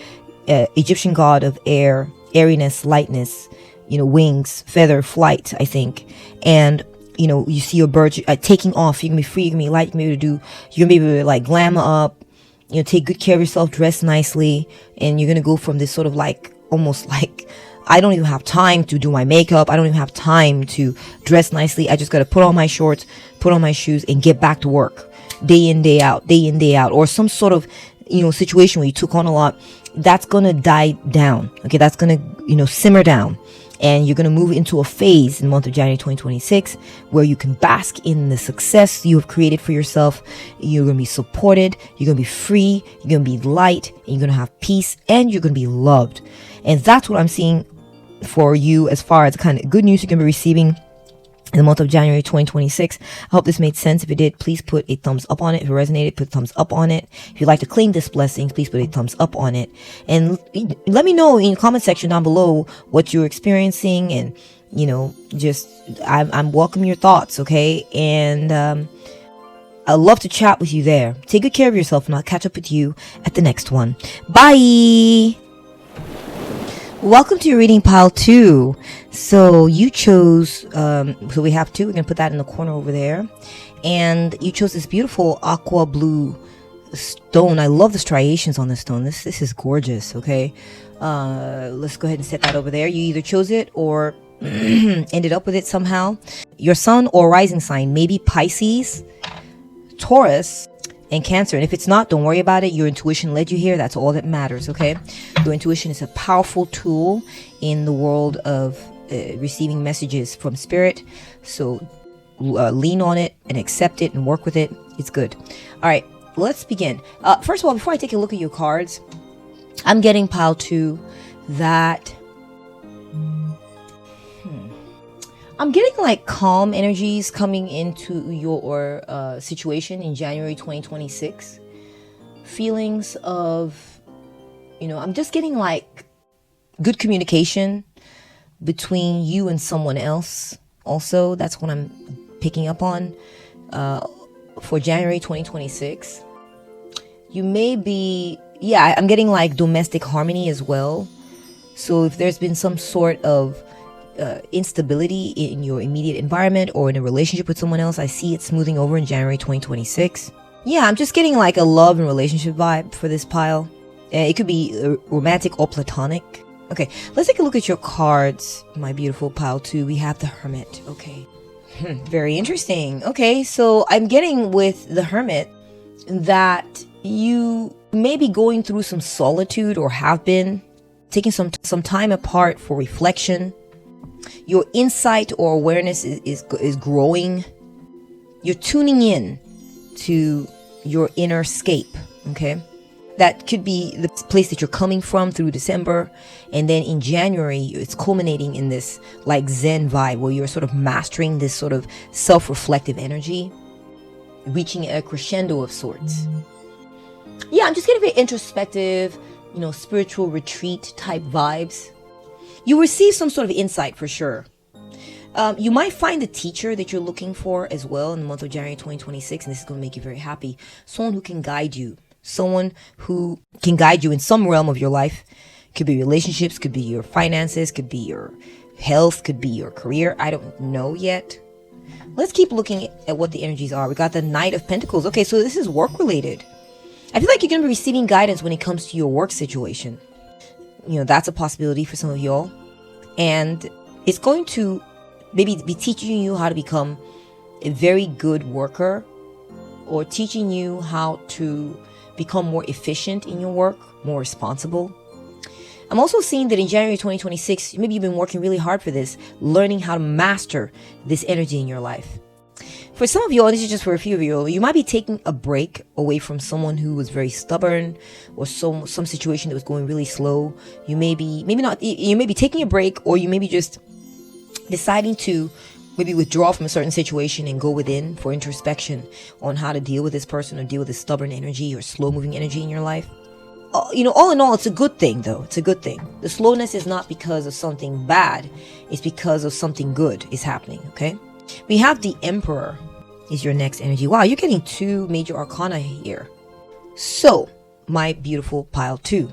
Egyptian god of air, airiness, lightness, you know, wings, feather, flight, I think. And, you know, you see your bird taking off. You're going to be free. You're going to be light. You're going to be able to like glamour up, you know, take good care of yourself, dress nicely. And you're going to go from this sort of like, almost like, I don't even have time to do my makeup. I don't even have time to dress nicely. I just got to put on my shorts, put on my shoes, and get back to work. Day in, day out. Or some sort of, you know, situation where you took on a lot. That's going to die down. Okay, that's going to, you know, simmer down. And you're going to move into a phase in the month of January 2026 where you can bask in the success you have created for yourself. You're going to be supported. You're going to be free. You're going to be light. And you're going to have peace. And you're going to be loved. And that's what I'm seeing for you as far as the kind of good news you're going to be receiving in the month of January 2026. I hope this made sense. If it did, please put a thumbs up on it. If it resonated, put a thumbs up on it. If you'd like to claim this blessing, please put a thumbs up on it. And let me know in the comment section down below what you're experiencing. And, you know, just, I'm welcome your thoughts, okay? And I'd love to chat with you there. Take good care of yourself, and I'll catch up with you at the next one. Bye! Welcome to your reading, Pile 2. So you chose, so we have 2. We're going to put that in the corner over there. And you chose this beautiful aqua blue stone. I love the striations on this stone. This is gorgeous, okay? Let's go ahead and set that over there. You either chose it or ended up with it somehow. Your sun or rising sign, maybe Pisces, Taurus, and Cancer. And if it's not, don't worry about it. Your intuition led you here. That's all that matters, okay? Your intuition is a powerful tool in the world of receiving messages from spirit. So lean on it and accept it and work with it. It's good. All right, let's begin. First of all, before I take a look at your cards, I'm getting, Pile 2, that I'm getting like calm energies coming into your situation in January 2026. Feelings of, you know, I'm just getting like good communication between you and someone else. Also, that's what I'm picking up on for January 2026. You may be, yeah, I'm getting like domestic harmony as well. So if there's been some sort of instability in your immediate environment or in a relationship with someone else, I see it smoothing over in January 2026. Yeah, I'm just getting like a love and relationship vibe for this pile. It could be romantic or platonic. Okay, let's take a look at your cards, my beautiful pile 2. We have the Hermit. Okay. Very interesting. Okay, so I'm getting with the Hermit that you may be going through some solitude, or have been taking some time apart for reflection. Your insight or awareness is growing. You're tuning in to your inner scape. Okay, that could be the place that you're coming from through December, and then in January it's culminating in this like Zen vibe where you're sort of mastering this sort of self-reflective energy, reaching a crescendo of sorts. Yeah, I'm just getting very introspective, spiritual retreat type vibes. You receive some sort of insight for sure. You might find the teacher that you're looking for as well in the month of January 2026, and this is going to make you very happy. Someone who can guide you. Someone who can guide you in some realm of your life. Could be relationships, could be your finances, could be your health, could be your career. I don't know yet. Let's keep looking at what the energies are. We got the Knight of Pentacles. Okay, so this is work related. I feel like you're going to be receiving guidance when it comes to your work situation. That's a possibility for some of y'all. And it's going to maybe be teaching you how to become a very good worker, or teaching you how to become more efficient in your work, more responsible. I'm also seeing that in January 2026, maybe you've been working really hard for this, learning how to master this energy in your life. For some of you, and this is just for a few of you might be taking a break away from someone who was very stubborn, or some situation that was going really slow. You may be taking a break, or you may be just deciding to maybe withdraw from a certain situation and go within for introspection on how to deal with this person, or deal with this stubborn energy or slow moving energy in your life. All in all, it's a good thing though. It's a good thing. The slowness is not because of something bad. It's because of something good is happening. Okay. We have the Emperor is your next energy. Wow, you're getting 2 major arcana here. So, my beautiful pile 2.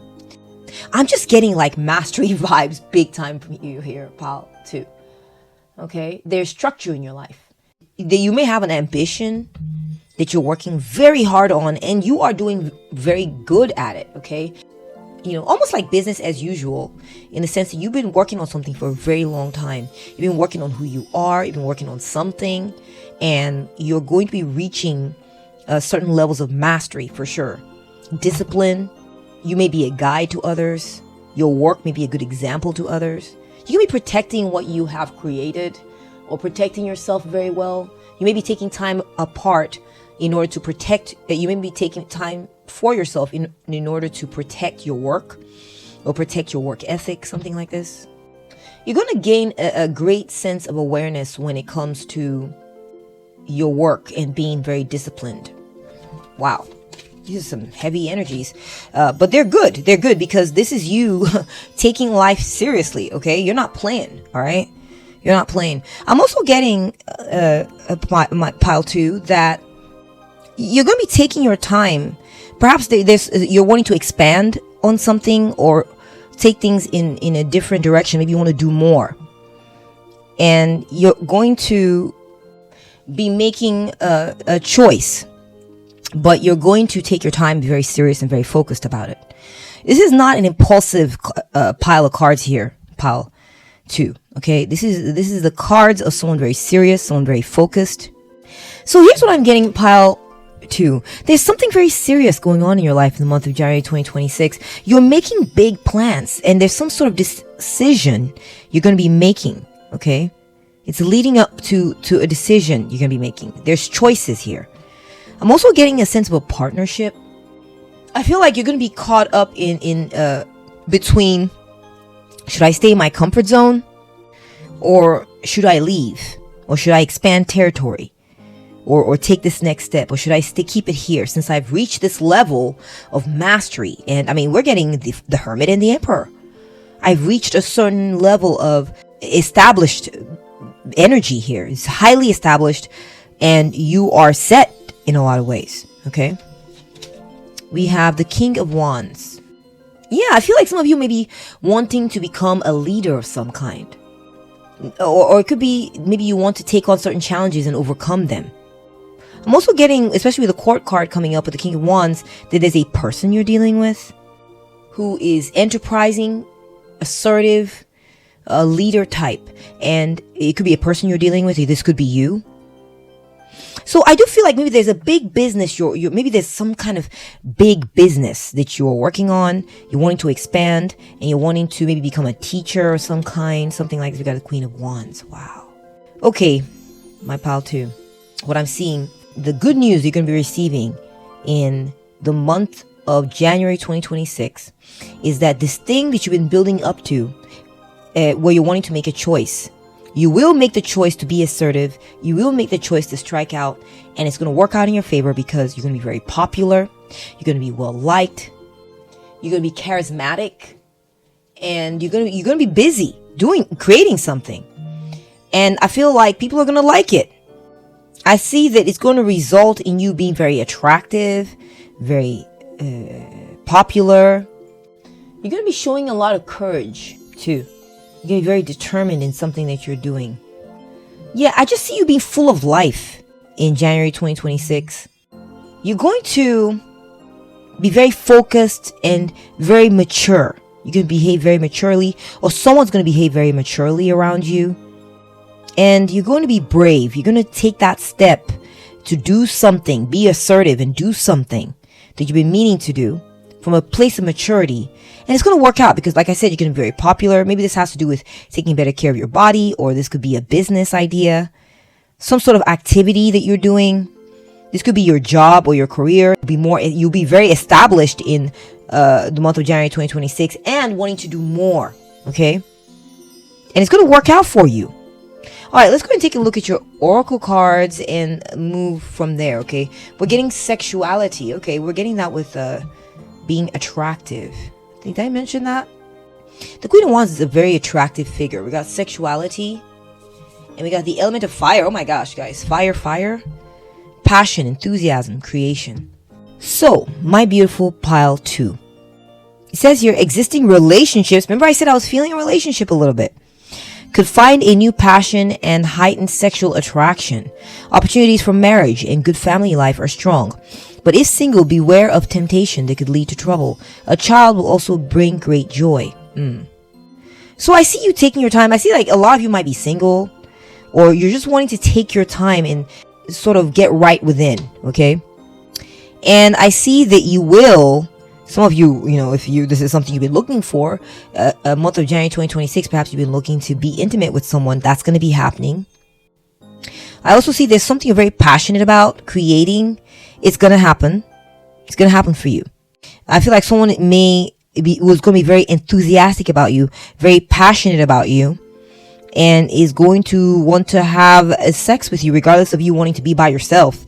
I'm just getting like mastery vibes big time from you here, pile 2. Okay, there's structure in your life. You may have an ambition that you're working very hard on, and you are doing very good at it. Okay, almost like business as usual, in the sense that you've been working on something for a very long time. You've been working on who you are. You've been working on something, and you're going to be reaching certain levels of mastery for sure. Discipline. You may be a guide to others. Your work may be a good example to others. You can be protecting what you have created, or protecting yourself very well. You may be taking time apart in order to protect. You may be taking time for yourself in order to protect your work, or protect your work ethic, something like this. You're going to gain a great sense of awareness when it comes to your work and being very disciplined. Wow. These are some heavy energies, but they're good. They're good because this is you taking life seriously. Okay, you're not playing. All right, you're not playing. I'm also getting my pile 2 that you're going to be taking your time. Perhaps you're wanting to expand on something, or take things in a different direction. Maybe you want to do more, and you're going to be making a choice. But you're going to take your time, be very serious and very focused about it. This is not an impulsive pile of cards here, pile 2. Okay, this is the cards of someone very serious, someone very focused. So here's what I'm getting, pile 2. There's something very serious going on in your life in the month of January 2026. You're making big plans, and there's some sort of decision you're going to be making. Okay, it's leading up to a decision you're going to be making. There's choices here. I'm also getting a sense of a partnership. I feel like you're going to be caught up in between, should I stay in my comfort zone, or should I leave, or should I expand territory, or take this next step, or should I keep it here since I've reached this level of mastery? And I mean, we're getting the Hermit and the Emperor. I've reached a certain level of established energy here. It's highly established, and you are set in a lot of ways. Okay, we have the King of Wands. Yeah, I feel like some of you may be wanting to become a leader of some kind, or it could be maybe you want to take on certain challenges and overcome them. I'm also getting, especially with the court card coming up with the King of Wands, that there's a person you're dealing with who is enterprising, assertive, a leader type. And it could be a person you're dealing with. This could be you. So I do feel like maybe there's a big business, maybe there's some kind of big business that you're working on, you're wanting to expand, and you're wanting to maybe become a teacher or some kind, something like this. We got the Queen of Wands. Wow. Okay, my pal too. What I'm seeing, the good news you're going to be receiving in the month of January 2026 is that this thing that you've been building up to, where you're wanting to make a choice, you will make the choice to be assertive. You will make the choice to strike out, and it's going to work out in your favor because you're going to be very popular. You're going to be well liked. You're going to be charismatic, and you're going to be busy creating something. And I feel like people are going to like it. I see that it's going to result in you being very attractive, very popular. You're going to be showing a lot of courage too. You're going to be very determined in something that you're doing. Yeah, I just see you being full of life in January 2026. You're going to be very focused and very mature. You're going to behave very maturely, or someone's going to behave very maturely around you. And you're going to be brave. You're going to take that step to do something, be assertive and do something that you've been meaning to do from a place of maturity. And it's going to work out because, like I said, you're going to be very popular. Maybe this has to do with taking better care of your body, or this could be a business idea, some sort of activity that you're doing. This could be your job or your career. You'll be very established in the month of January 2026 and wanting to do more. Okay. And it's going to work out for you. All right, let's go and take a look at your oracle cards and move from there. Okay. We're getting sexuality. Okay. We're getting that with being attractive. Did I mention that? The Queen of Wands is a very attractive figure. We got sexuality. And we got the element of fire. Oh my gosh, guys. Fire. Passion, enthusiasm, creation. So, my beautiful pile 2. It says here, existing relationships. Remember I said I was feeling a relationship a little bit. Could find a new passion and heightened sexual attraction. Opportunities for marriage and good family life are strong. But if single, beware of temptation that could lead to trouble. A child will also bring great joy. So I see you taking your time. I see like a lot of you might be single, or you're just wanting to take your time and sort of get right within. Okay. And I see that you will, some of you, this is something you've been looking for, a month of January 2026, perhaps you've been looking to be intimate with someone. That's going to be happening. I also see there's something you're very passionate about creating. It's going to happen. It's going to happen for you. I feel like someone was going to be very enthusiastic about you, very passionate about you, and is going to want to have sex with you regardless of you wanting to be by yourself.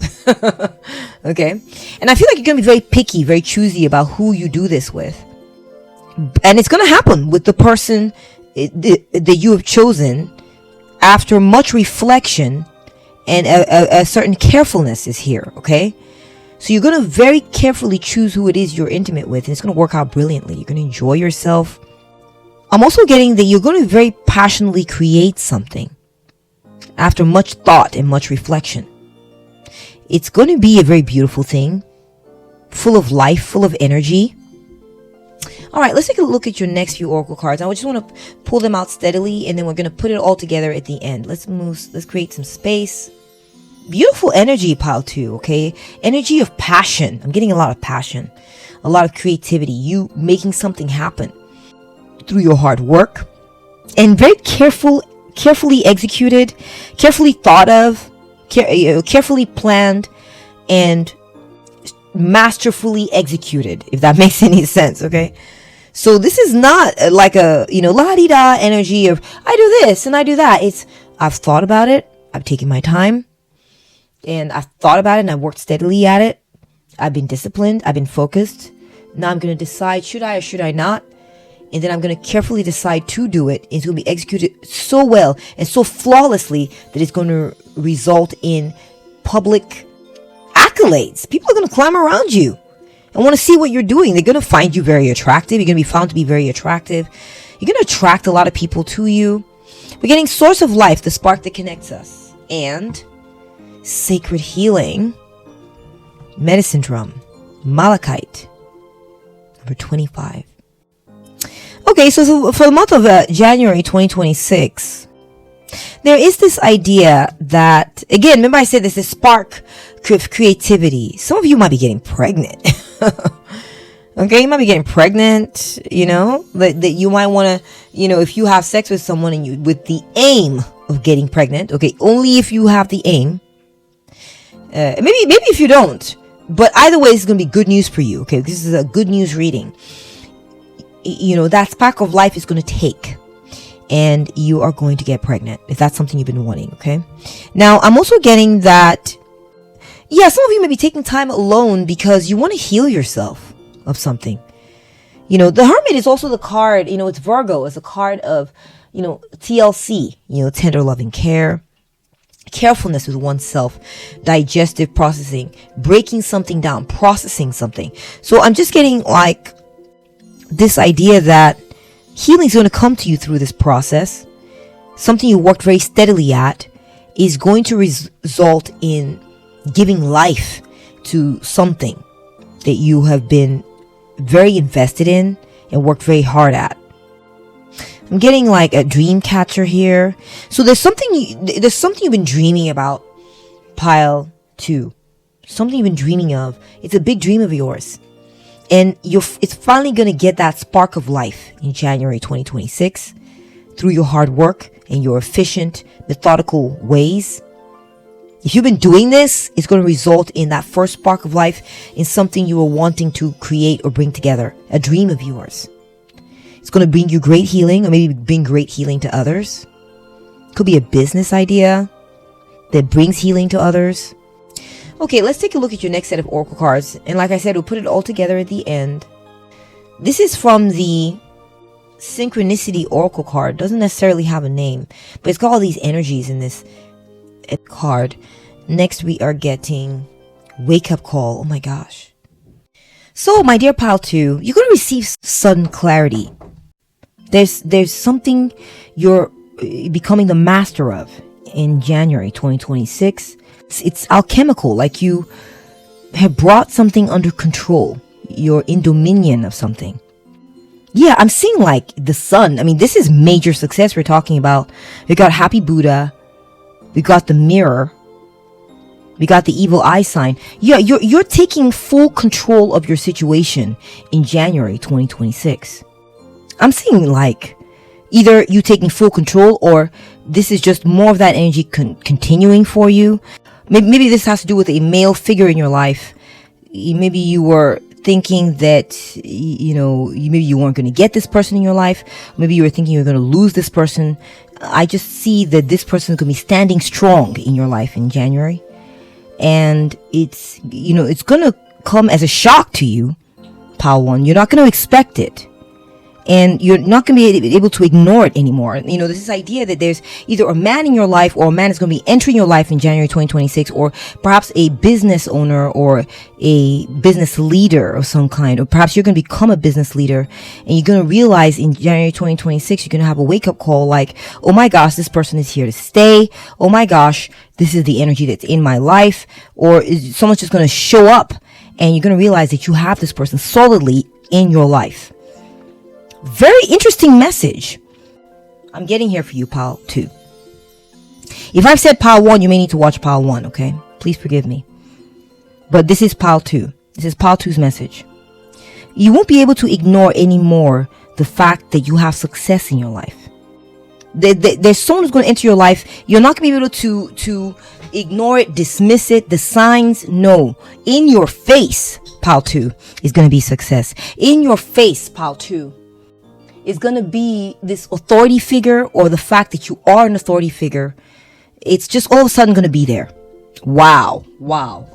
Okay. And I feel like you're going to be very picky, very choosy about who you do this with. And it's going to happen with the person that you have chosen after much reflection, and a certain carefulness is here. Okay. So you're going to very carefully choose who it is you're intimate with, and it's going to work out brilliantly. You're going to enjoy yourself. I'm also getting that you're going to very passionately create something after much thought and much reflection. It's going to be a very beautiful thing, full of life, full of energy. All right, let's take a look at your next few oracle cards. I just want to pull them out steadily, and then we're going to put it all together at the end. Let's create some space. Beautiful energy, pile 2, okay? Energy of passion. I'm getting a lot of passion, a lot of creativity, you making something happen through your hard work, and very carefully executed, carefully thought of, carefully planned, and masterfully executed, if that makes any sense. Okay, so this is not like a la-di-da energy of I do this and I do that. It's I've thought about it, I've taken my time, and I've thought about it, and I've worked steadily at it. I've been disciplined, I've been focused. Now I'm going to decide, should I or should I not? And then I'm going to carefully decide to do it. It's going to be executed so well and so flawlessly that it's going to result in public accolades. People are going to climb around you and want to see what you're doing. They're going to find you very attractive. You're going to be found to be very attractive. You're going to attract a lot of people to you. We're getting source of life, the spark that connects us, and sacred healing. medicine drum, malachite, number 25. Okay, so for the month of January 2026, there is this idea that, again, remember I said there's this spark of creativity. Some of you might be getting pregnant. Okay, you might be getting pregnant, that you might want to, if you have sex with someone and you, with the aim of getting pregnant, okay, only if you have the aim. Maybe if you don't, but either way, it's going to be good news for you, okay? This is a good news reading. That spark of life is going to take, and you are going to get pregnant if that's something you've been wanting, okay? Now, I'm also getting that, some of you may be taking time alone because you want to heal yourself of something. The Hermit is also the card, it's Virgo. It's a card of, TLC, tender loving care, carefulness with oneself, digestive processing, breaking something down, processing something. So I'm just getting like this idea that healing is going to come to you through this process. Something you worked very steadily at is going to result in giving life to something that you have been very invested in and worked very hard at. I'm getting like a dream catcher here. So there's something you've been dreaming about, pile 2. Something you've been dreaming of. It's a big dream of yours. And it's finally going to get that spark of life in January 2026 through your hard work and your efficient, methodical ways. If you've been doing this, it's going to result in that first spark of life in something you were wanting to create or bring together, a dream of yours. It's going to bring you great healing, or maybe bring great healing to others. It could be a business idea that brings healing to others. Okay, let's take a look at your next set of oracle cards. And like I said, we'll put it all together at the end. This is from the Synchronicity Oracle card. Doesn't necessarily have a name, but it's got all these energies in this card. Next, we are getting Wake Up Call. Oh my gosh. So, my dear pile 2, you're going to receive sudden clarity. There's something you're becoming the master of in January 2026. It's alchemical, like you have brought something under control. You're in dominion of something. Yeah, I'm seeing like the sun. I mean, this is major success we're talking about. We got Happy Buddha. We got the mirror. We got the evil eye sign. Yeah, you're taking full control of your situation in January 2026. I'm seeing like either you taking full control or this is just more of that energy continuing for you. Maybe this has to do with a male figure in your life. Maybe you were thinking that, maybe you weren't going to get this person in your life. Maybe you were thinking you're going to lose this person. I just see that this person is going to be standing strong in your life in January. And it's going to come as a shock to you, pile 1. You're not going to expect it. And you're not going to be able to ignore it anymore. There's this idea that there's either a man in your life or a man is going to be entering your life in January 2026, or perhaps a business owner or a business leader of some kind, or perhaps you're going to become a business leader and you're going to realize in January 2026, you're going to have a wake up call like, oh my gosh, this person is here to stay. Oh my gosh, this is the energy that's in my life. Or someone's just going to show up and you're going to realize that you have this person solidly in your life. Very interesting message I'm getting here for you, pile 2. If I've said pile 1, you may need to watch pile 1, okay? Please forgive me. But this is pile 2. This is pile 2's message. You won't be able to ignore anymore the fact that you have success in your life. There's someone who's going to enter your life. You're not going to be able to ignore it, dismiss it. The signs, no. In your face, pile 2, is going to be success. In your face, pile 2. Is going to be this authority figure, or the fact that you are an authority figure. It's just all of a sudden going to be there. Wow.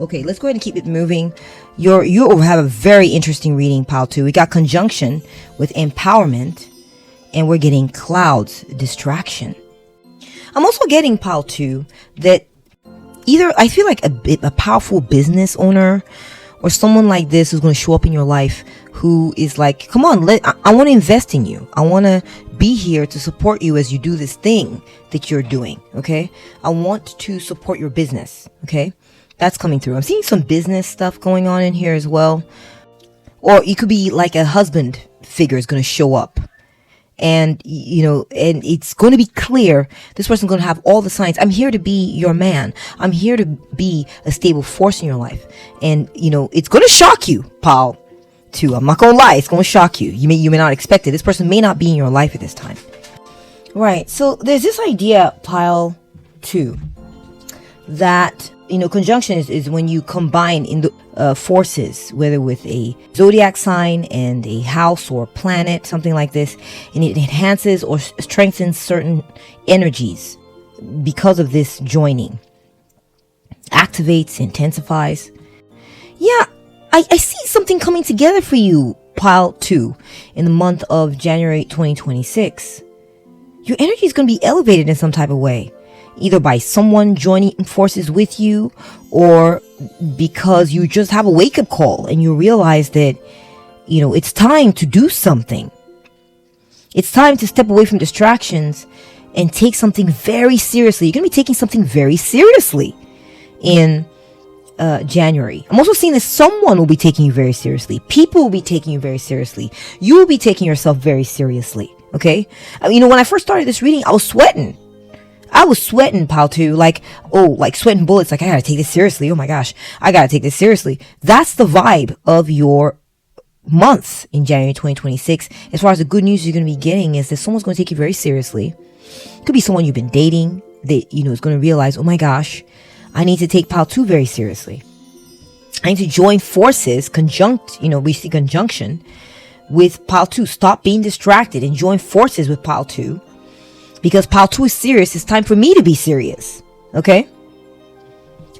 Okay, let's go ahead and keep it moving. You have a very interesting reading, pile 2. We got conjunction with empowerment, and we're getting clouds, distraction. I'm also getting, pile 2, that either I feel like a powerful business owner or someone like this who's going to show up in your life who is like, come on, I want to invest in you. I want to be here to support you as you do this thing that you're doing, okay? I want to support your business, okay? That's coming through. I'm seeing some business stuff going on in here as well. Or it could be like a husband figure is going to show up. And, and it's going to be clear. This person's going to have all the signs. I'm here to be your man. I'm here to be a stable force in your life. And, it's going to shock you, pal, too. I'm not going to lie. It's going to shock you. You may not expect it. This person may not be in your life at this time. Right. So there's this idea, pile 2, that conjunction is when you combine in the forces, whether with a zodiac sign and a house or planet, something like this, and it enhances or strengthens certain energies because of this joining. Activates, intensifies. Yeah, I see something coming together for you, pile 2, in the month of January 2026. Your energy is going to be elevated in some type of way. Either by someone joining forces with you, or because you just have a wake-up call and you realize that, it's time to do something. It's time to step away from distractions and take something very seriously. You're going to be taking something very seriously in January. I'm also seeing that someone will be taking you very seriously. People will be taking you very seriously. You will be taking yourself very seriously. Okay? When I first started this reading, I was sweating. Pal 2, like sweating bullets. Like, I gotta take this seriously. Oh my gosh, I gotta take this seriously. That's the vibe of your month in January 2026. As far as the good news you're gonna be getting is that someone's gonna take you very seriously. Could be someone you've been dating that, is gonna realize, oh my gosh, I need to take Pal 2 very seriously. I need to join forces, we see conjunction with Pal 2. Stop being distracted and join forces with Pal 2. Because Pile 2 is serious, it's time for me to be serious. Okay?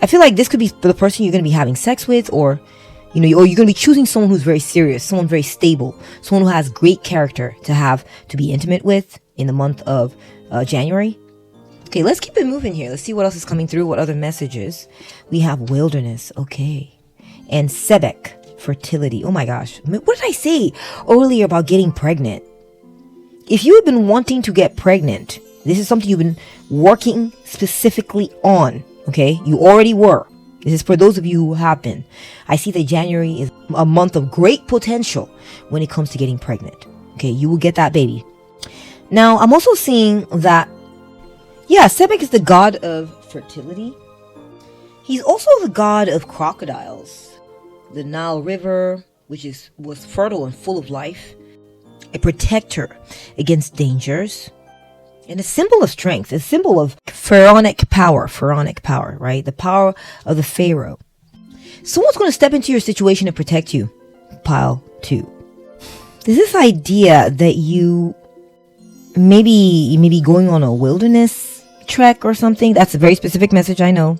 I feel like this could be the person you're going to be having sex with, or you're going to be choosing someone who's very serious, someone very stable, someone who has great character to be intimate with in the month of January. Okay, let's keep it moving here. Let's see what else is coming through, what other messages. We have wilderness, okay. And Sebek, fertility. Oh my gosh. What did I say earlier about getting pregnant? If you have been wanting to get pregnant, this is something you've been working specifically on, okay? You already were. This is for those of you who have been. I see that January is a month of great potential when it comes to getting pregnant. Okay, you will get that baby. Now, I'm also seeing that, Sebek is the god of fertility. He's also the god of crocodiles. The Nile River, which was fertile and full of life. A protector against dangers, and a symbol of strength, a symbol of pharaonic power, right? The power of the pharaoh. Someone's going to step into your situation and protect you, pile 2. There's this idea that you maybe going on a wilderness trek or something. That's a very specific message, I know,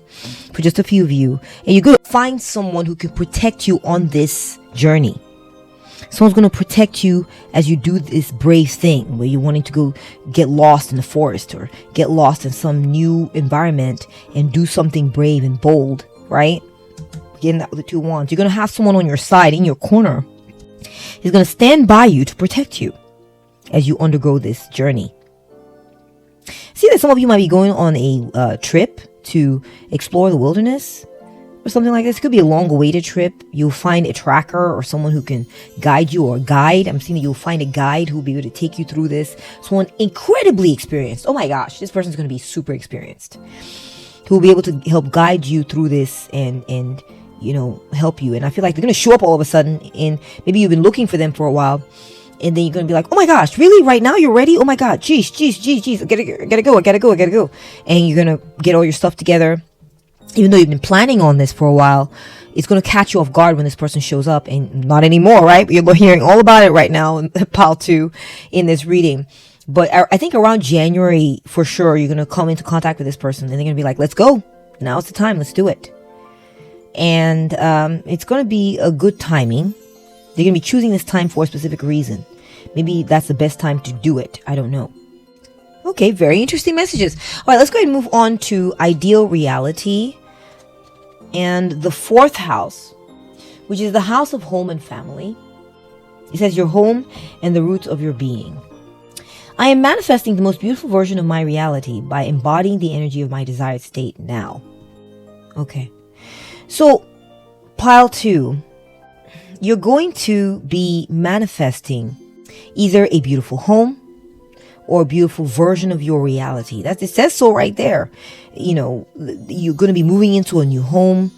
for just a few of you. And you're going to find someone who can protect you on this journey. Someone's going to protect you as you do this brave thing where you're wanting to go get lost in the forest or get lost in some new environment and do something brave and bold, right? Getting that with the 2 wands. You're going to have someone on your side, in your corner. He's going to stand by you to protect you as you undergo this journey. See that some of you might be going on a trip to explore the wilderness or something like this. It could be a long-awaited trip. You'll find a tracker or someone who can guide you, or a guide. I'm seeing that you'll find a guide who will be able to take you through this. Someone incredibly experienced. Oh my gosh, this person's going to be super experienced. Who will be able to help guide you through this and help you. And I feel like they're going to show up all of a sudden, and maybe you've been looking for them for a while. And then you're going to be like, oh my gosh, really? Right now you're ready? Oh my God, geez. I gotta go. And you're going to get all your stuff together. Even though you've been planning on this for a while, it's going to catch you off guard when this person shows up, and not anymore, right? You're hearing all about it right now in pile 2 in this reading. But I think around January, for sure, you're going to come into contact with this person, and they're going to be like, let's go. Now's the time. Let's do it. And it's going to be a good timing. They're going to be choosing this time for a specific reason. Maybe that's the best time to do it. I don't know. Okay, very interesting messages. All right, let's go ahead and move on to ideal reality and the 4th house, which is the house of home and family. It says your home and the roots of your being. I am manifesting the most beautiful version of my reality by embodying the energy of my desired state now. Okay. So, pile 2, you're going to be manifesting either a beautiful home or a beautiful version of your reality. It says so right there. You're going to be moving into a new home.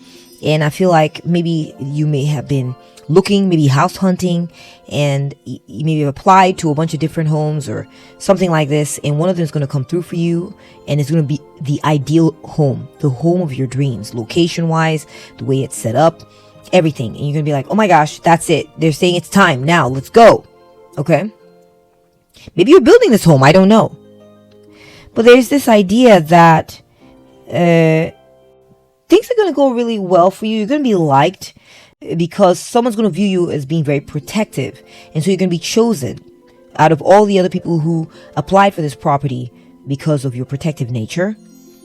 And I feel like maybe you may have been looking, maybe house hunting, and you maybe have applied to a bunch of different homes or something like this. And one of them is going to come through for you. And it's going to be the ideal home, the home of your dreams, location wise, the way it's set up, everything. And you're going to be like, oh my gosh, that's it. They're saying it's time now. Let's go. Okay. Maybe you're building this home. I don't know. But there's this idea that things are going to go really well for you. You're going to be liked because someone's going to view you as being very protective. And so you're going to be chosen out of all the other people who applied for this property because of your protective nature.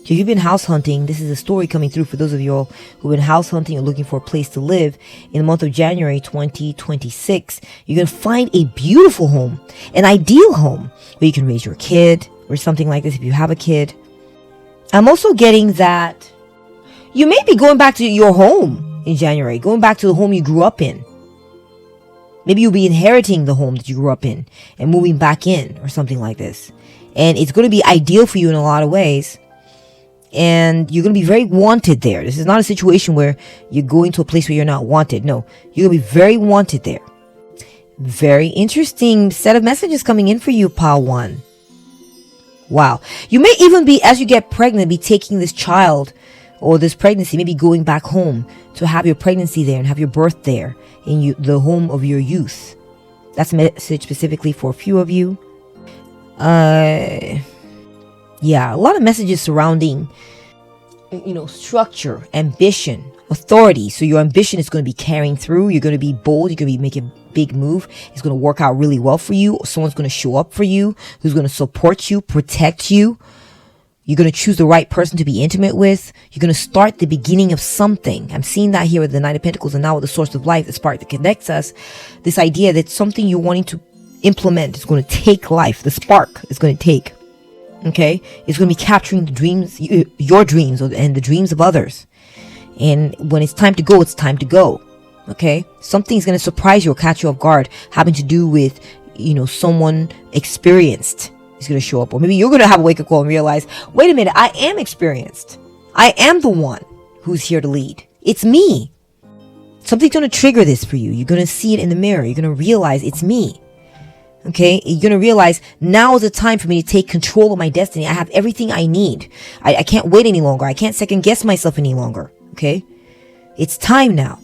So if you've been house hunting, this is a story coming through for those of you all who've been house hunting or looking for a place to live. In the month of January 2026, you're going to find a beautiful home, an ideal home where you can raise your kid or something like this if you have a kid. I'm also getting that you may be going back to your home in January, going back to the home you grew up in. Maybe you'll be inheriting the home that you grew up in and moving back in or something like this. And it's going to be ideal for you in a lot of ways. And you're going to be very wanted there. This is not a situation where you're going to a place where you're not wanted. No, you're going to be very wanted there. Very interesting set of messages coming in for you, pile 1. Wow. You may even be, as you get pregnant, be taking this child or this pregnancy, maybe going back home to have your pregnancy there and have your birth there in the home of your youth. That's a message specifically for a few of you. Yeah, a lot of messages surrounding, structure, ambition, authority. So your ambition is going to be carrying through. You're going to be bold. You're going to be making a big move. It's going to work out really well for you. Someone's going to show up for you who's going to support you, protect you. You're going to choose the right person to be intimate with. You're going to start the beginning of something. I'm seeing that here with the Knight of Pentacles and now with the Source of Life, the spark that connects us. This idea that something you're wanting to implement is going to take life. The spark is going to take. Okay, it's going to be capturing the dreams, your dreams, and the dreams of others. And when it's time to go, it's time to go. Okay, something's going to surprise you or catch you off guard, having to do with, someone experienced is going to show up, or maybe you're going to have a wake up call and realize, wait a minute, I am experienced. I am the one who's here to lead. It's me. Something's going to trigger this for you. You're going to see it in the mirror. You're going to realize it's me. Okay, you're going to realize now is the time for me to take control of my destiny. I have everything I need. I can't wait any longer. I can't second guess myself any longer. Okay, it's time now.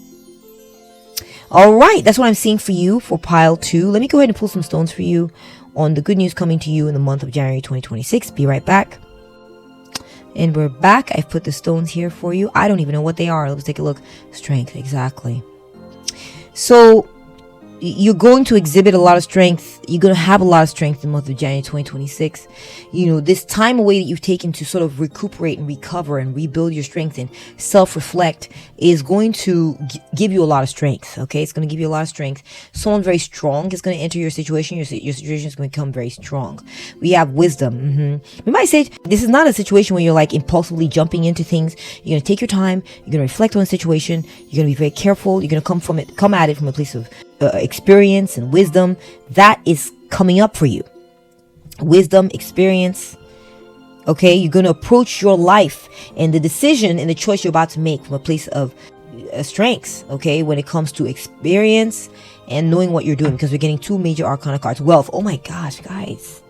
All right, that's what I'm seeing for you for pile 2. Let me go ahead and pull some stones for you on the good news coming to you in the month of January 2026. Be right back. And we're back. I've put the stones here for you. I don't even know what they are. Let's take a look. Strength, exactly. So you're going to exhibit a lot of strength. You're going to have a lot of strength in the month of January 2026. This time away that you've taken to sort of recuperate and recover and rebuild your strength and self-reflect is going to give you a lot of strength. Okay, it's going to give you a lot of strength. Someone very strong is going to enter your situation. Your situation is going to become very strong. We have wisdom. We might say this is not a situation where you're like impulsively jumping into things. You're going to take your time. You're going to reflect on the situation. You're going to be very careful. You're going to come at it from a place of experience and wisdom. That is coming up for you. Wisdom, experience. Okay, you're going to approach your life and the decision and the choice you're about to make from a place of strengths. Okay, when it comes to experience and knowing what you're doing, because we're getting 2 major arcana cards. Wealth. Oh my gosh, guys.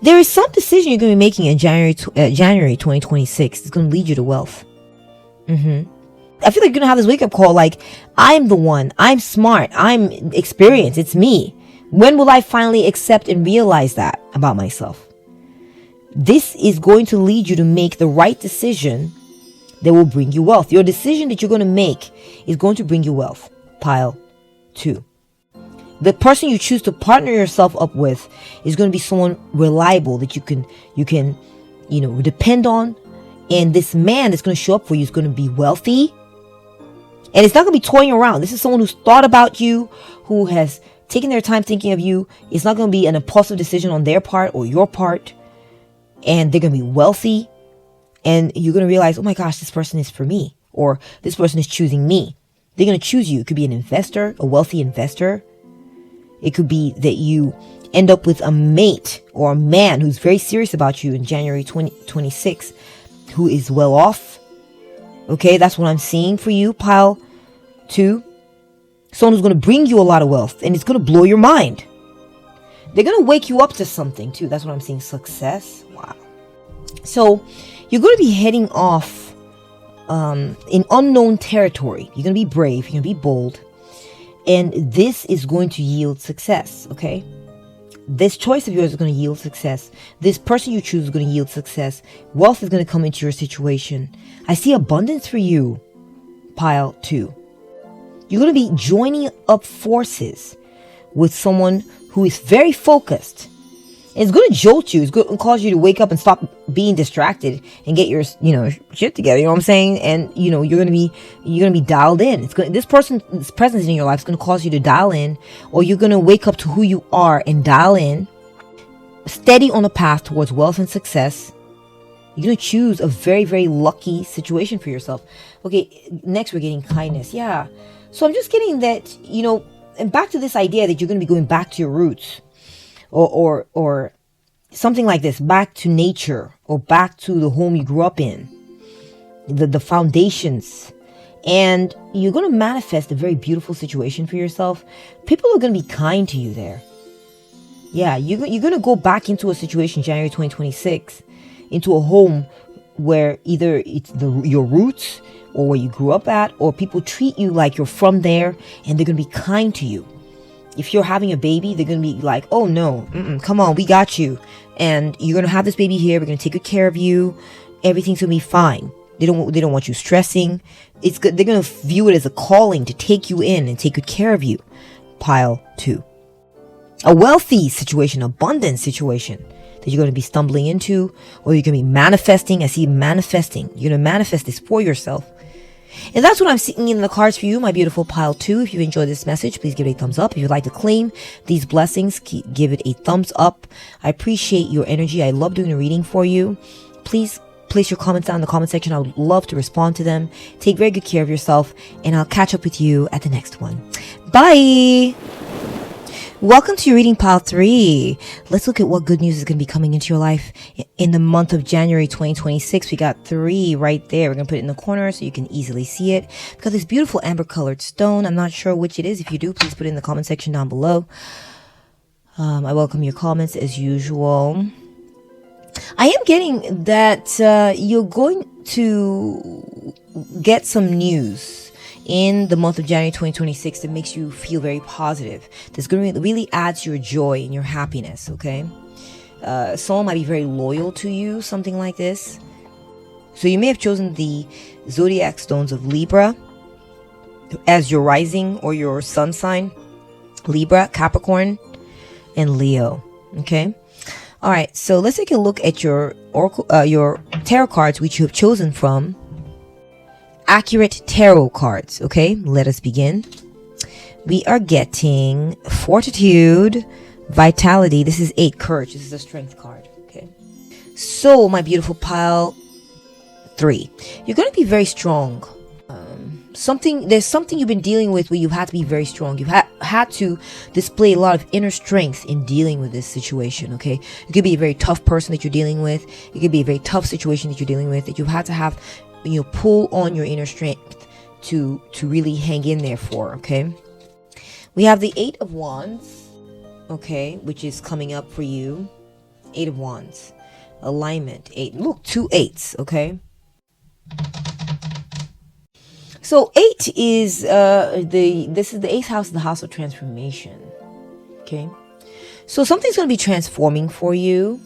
There is some decision you're going to be making in January 2026. It's going to lead you to wealth. I feel like you're going to have this wake up call like, I'm the one, I'm smart, I'm experienced, it's me. When will I finally accept and realize that about myself? This is going to lead you to make the right decision that will bring you wealth. Your decision that you're going to make is going to bring you wealth. Pile 2. The person you choose to partner yourself up with is going to be someone reliable that you can depend on. And this man that's going to show up for you is going to be wealthy. And it's not going to be toying around. This is someone who's thought about you, who has taken their time thinking of you. It's not going to be an impulsive decision on their part or your part. And they're going to be wealthy. And you're going to realize, oh my gosh, this person is for me. or this person is choosing me. They're going to choose you. It could be an investor, a wealthy investor. It could be that you end up with a mate or a man who's very serious about you in January 2026, who is well off. Okay, that's what I'm seeing for you, pile 2. Someone who's going to bring you a lot of wealth, and it's going to blow your mind. They're going to wake you up to something too. That's what I'm seeing. Success. Wow. So you're going to be heading off in unknown territory. You're going to be brave. You're going to be bold. And this is going to yield success. Okay. This choice of yours is going to yield success. This person you choose is going to yield success. Wealth is going to come into your situation. I see abundance for you, pile 2. You're going to be joining up forces with someone who is very focused. It's going to jolt you. It's going to cause you to wake up and stop being distracted and get your, shit together. You know what I'm saying? And, you're going to be dialed in. This person's presence in your life is going to cause you to dial in, or you're going to wake up to who you are and dial in, steady on the path towards wealth and success. You're going to choose a very, very lucky situation for yourself. Okay. Next, we're getting kindness. Yeah. So I'm just getting that, and back to this idea that you're going to be going back to your roots. Or something like this, back to nature, or back to the home you grew up in, the foundations, and you're going to manifest a very beautiful situation for yourself. People are going to be kind to you there. Yeah, you're going to go back into a situation, January 2026, into a home where either it's your roots or where you grew up at, or people treat you like you're from there, and they're going to be kind to you. If you're having a baby, they're going to be like, oh no, come on, we got you. And you're going to have this baby here. We're going to take good care of you. Everything's going to be fine. They don't want you stressing. It's good. They're going to view it as a calling to take you in and take good care of you. Pile 2. A wealthy situation, abundant situation that you're going to be stumbling into, or you're going to be manifesting. I see manifesting. You're going to manifest this for yourself. And that's what I'm seeing in the cards for you, my beautiful pile 2. If you enjoyed this message, please give it a thumbs up. If you'd like to claim these blessings, give it a thumbs up. I appreciate your energy. I love doing a reading for you. Please place your comments down in the comment section. I would love to respond to them. Take very good care of yourself, and I'll catch up with you at the next one. Bye! Welcome to your reading, pile 3. Let's look at what good news is going to be coming into your life in the month of January 2026. We got 3 right there. We're going to put it in the corner so you can easily see it. We've got this beautiful amber colored stone. I'm not sure which it is. If you do, please put it in the comment section down below. I welcome your comments as usual. I am getting that you're going to get some news in the month of January 2026 that makes you feel very positive. That's going to really add to your joy and your happiness, okay? Someone might be very loyal to you, something like this. So you may have chosen the Zodiac stones of Libra as your rising or your sun sign. Libra, Capricorn, and Leo, okay? All right, so let's take a look at your oracle, your tarot cards, which you have chosen from Accurate Tarot cards. Okay, let us begin. We are getting Fortitude, Vitality. This is 8, Courage. This is a Strength card. Okay, so my beautiful pile 3, you're going to be very strong. There's something you've been dealing with where you've had to be very strong. You've had to display a lot of inner strength in dealing with this situation. Okay, it could be a very tough person that you're dealing with. It could be a very tough situation that you're dealing with, that you've had to have, pull on your inner strength to really hang in there for. Okay, we have the 8 of Wands, okay, which is coming up for you. 8 of Wands, alignment 8. Look, 2 8s. Okay, so 8 is this is the 8th house, the house of transformation. Okay, so something's going to be transforming for you.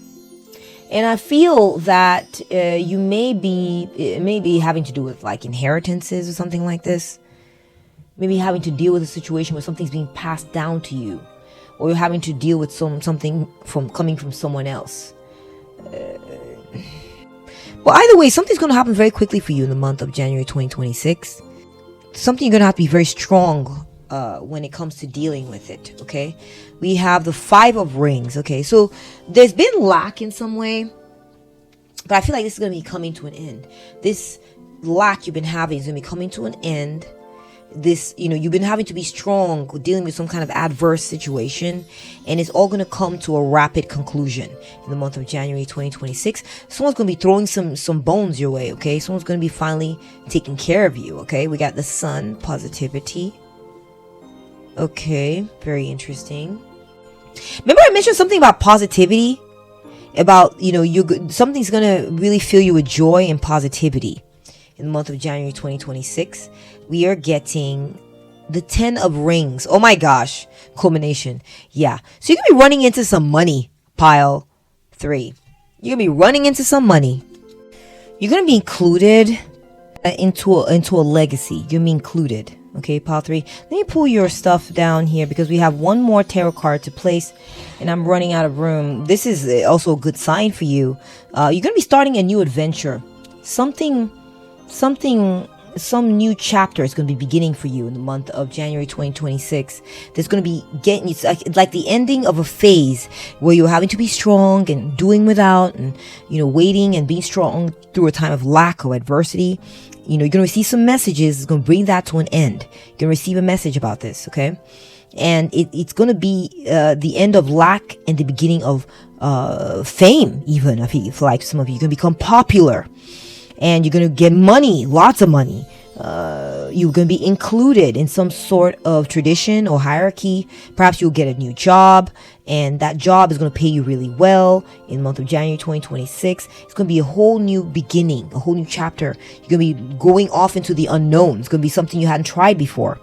And I feel that you may be having to do with like inheritances or something like this. Maybe having to deal with a situation where something's being passed down to you, or you're having to deal with something coming from someone else. Well, either way, something's going to happen very quickly for you in the month of January 2026. Something you're going to have to be very strong when it comes to dealing with it. Okay, we have the 5 of Rings. Okay, so there's been lack in some way, but I feel like this is going to be coming to an end. This lack you've been having is going to be coming to an end. This, you've been having to be strong, dealing with some kind of adverse situation, and it's all going to come to a rapid conclusion in the month of January 2026. Someone's going to be throwing some bones your way, okay? Someone's going to be finally taking care of you, okay? We got the sun, positivity. Okay, very interesting. Remember I mentioned something about positivity? About, something's going to really fill you with joy and positivity. In the month of January 2026, we are getting the 10 of rings. Oh my gosh. Culmination. Yeah. So you're going to be running into some money, pile 3. You're going to be running into some money. You're going to be included into a legacy. You're going to be included. Okay, pile 3. Let me pull your stuff down here because we have one more tarot card to place and I'm running out of room. This is also a good sign for you. You're going to be starting a new adventure. Some new chapter is going to be beginning for you in the month of January 2026. There's going to be it's like the ending of a phase where you're having to be strong and doing without and, waiting and being strong through a time of lack or adversity. You're going to receive some messages. It's going to bring that to an end. You're going to receive a message about this. Okay. And it's going to be the end of lack and the beginning of fame. Even if you feel like some of you are going to become popular. And you're going to get money, lots of money. You're going to be included in some sort of tradition or hierarchy. Perhaps you'll get a new job, and that job is going to pay you really well in the month of January 2026. It's going to be a whole new beginning, a whole new chapter. You're going to be going off into the unknown. It's going to be something you hadn't tried before.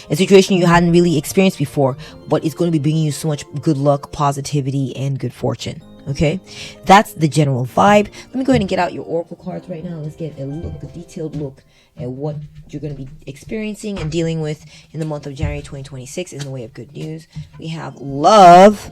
A situation you hadn't really experienced before, but it's going to be bringing you so much good luck, positivity, and good fortune. Okay, that's the general vibe. Let me go ahead and get out your oracle cards right now. Let's get a detailed look at what you're going to be experiencing and dealing with in the month of January 2026 in the way of good news. We have love.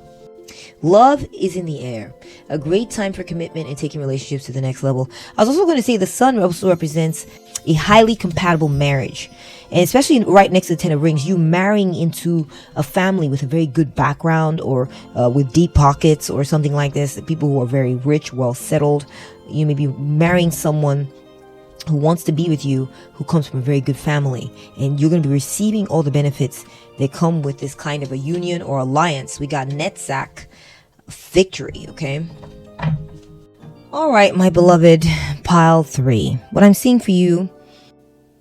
Love is in the air. A great time for commitment and taking relationships to the next level. I was also going to say the sun also represents a highly compatible marriage. And especially right next to the 10 of rings, you marrying into a family with a very good background or with deep pockets or something like this. People who are very rich, well settled. You may be marrying someone who wants to be with you, who comes from a very good family. And you're going to be receiving all the benefits that come with this kind of a union or alliance. We got Netsack, victory, okay? All right, my beloved pile 3. What I'm seeing for you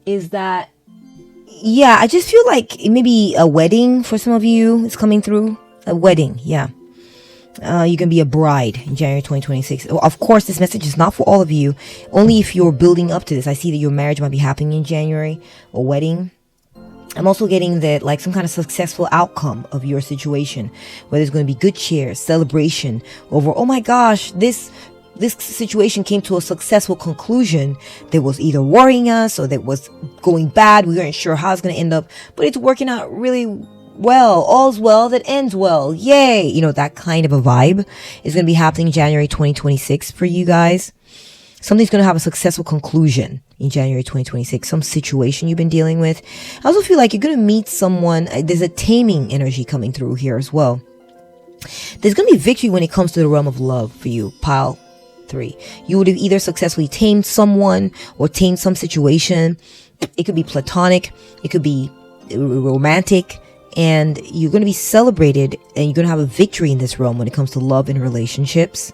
is that yeah, I just feel like maybe a wedding for some of you is coming through. A wedding, yeah. You're going to be a bride in January 2026. Of course, this message is not for all of you. Only if you're building up to this. I see that your marriage might be happening in January. A wedding. I'm also getting that like some kind of successful outcome of your situation. Where there's going to be good cheer, celebration over, oh my gosh, this situation came to a successful conclusion that was either worrying us or that was going bad. We weren't sure how it's going to end up, but it's working out really well. All's well that ends well. Yay. That kind of a vibe is going to be happening January 2026 for you guys. Something's going to have a successful conclusion in January 2026. Some situation you've been dealing with. I also feel like you're going to meet someone. There's a taming energy coming through here as well. There's going to be victory when it comes to the realm of love for you, pile 3. You would have either successfully tamed someone or tamed some situation. It could be platonic. It could be romantic. And you're going to be celebrated and you're going to have a victory in this realm when it comes to love and relationships.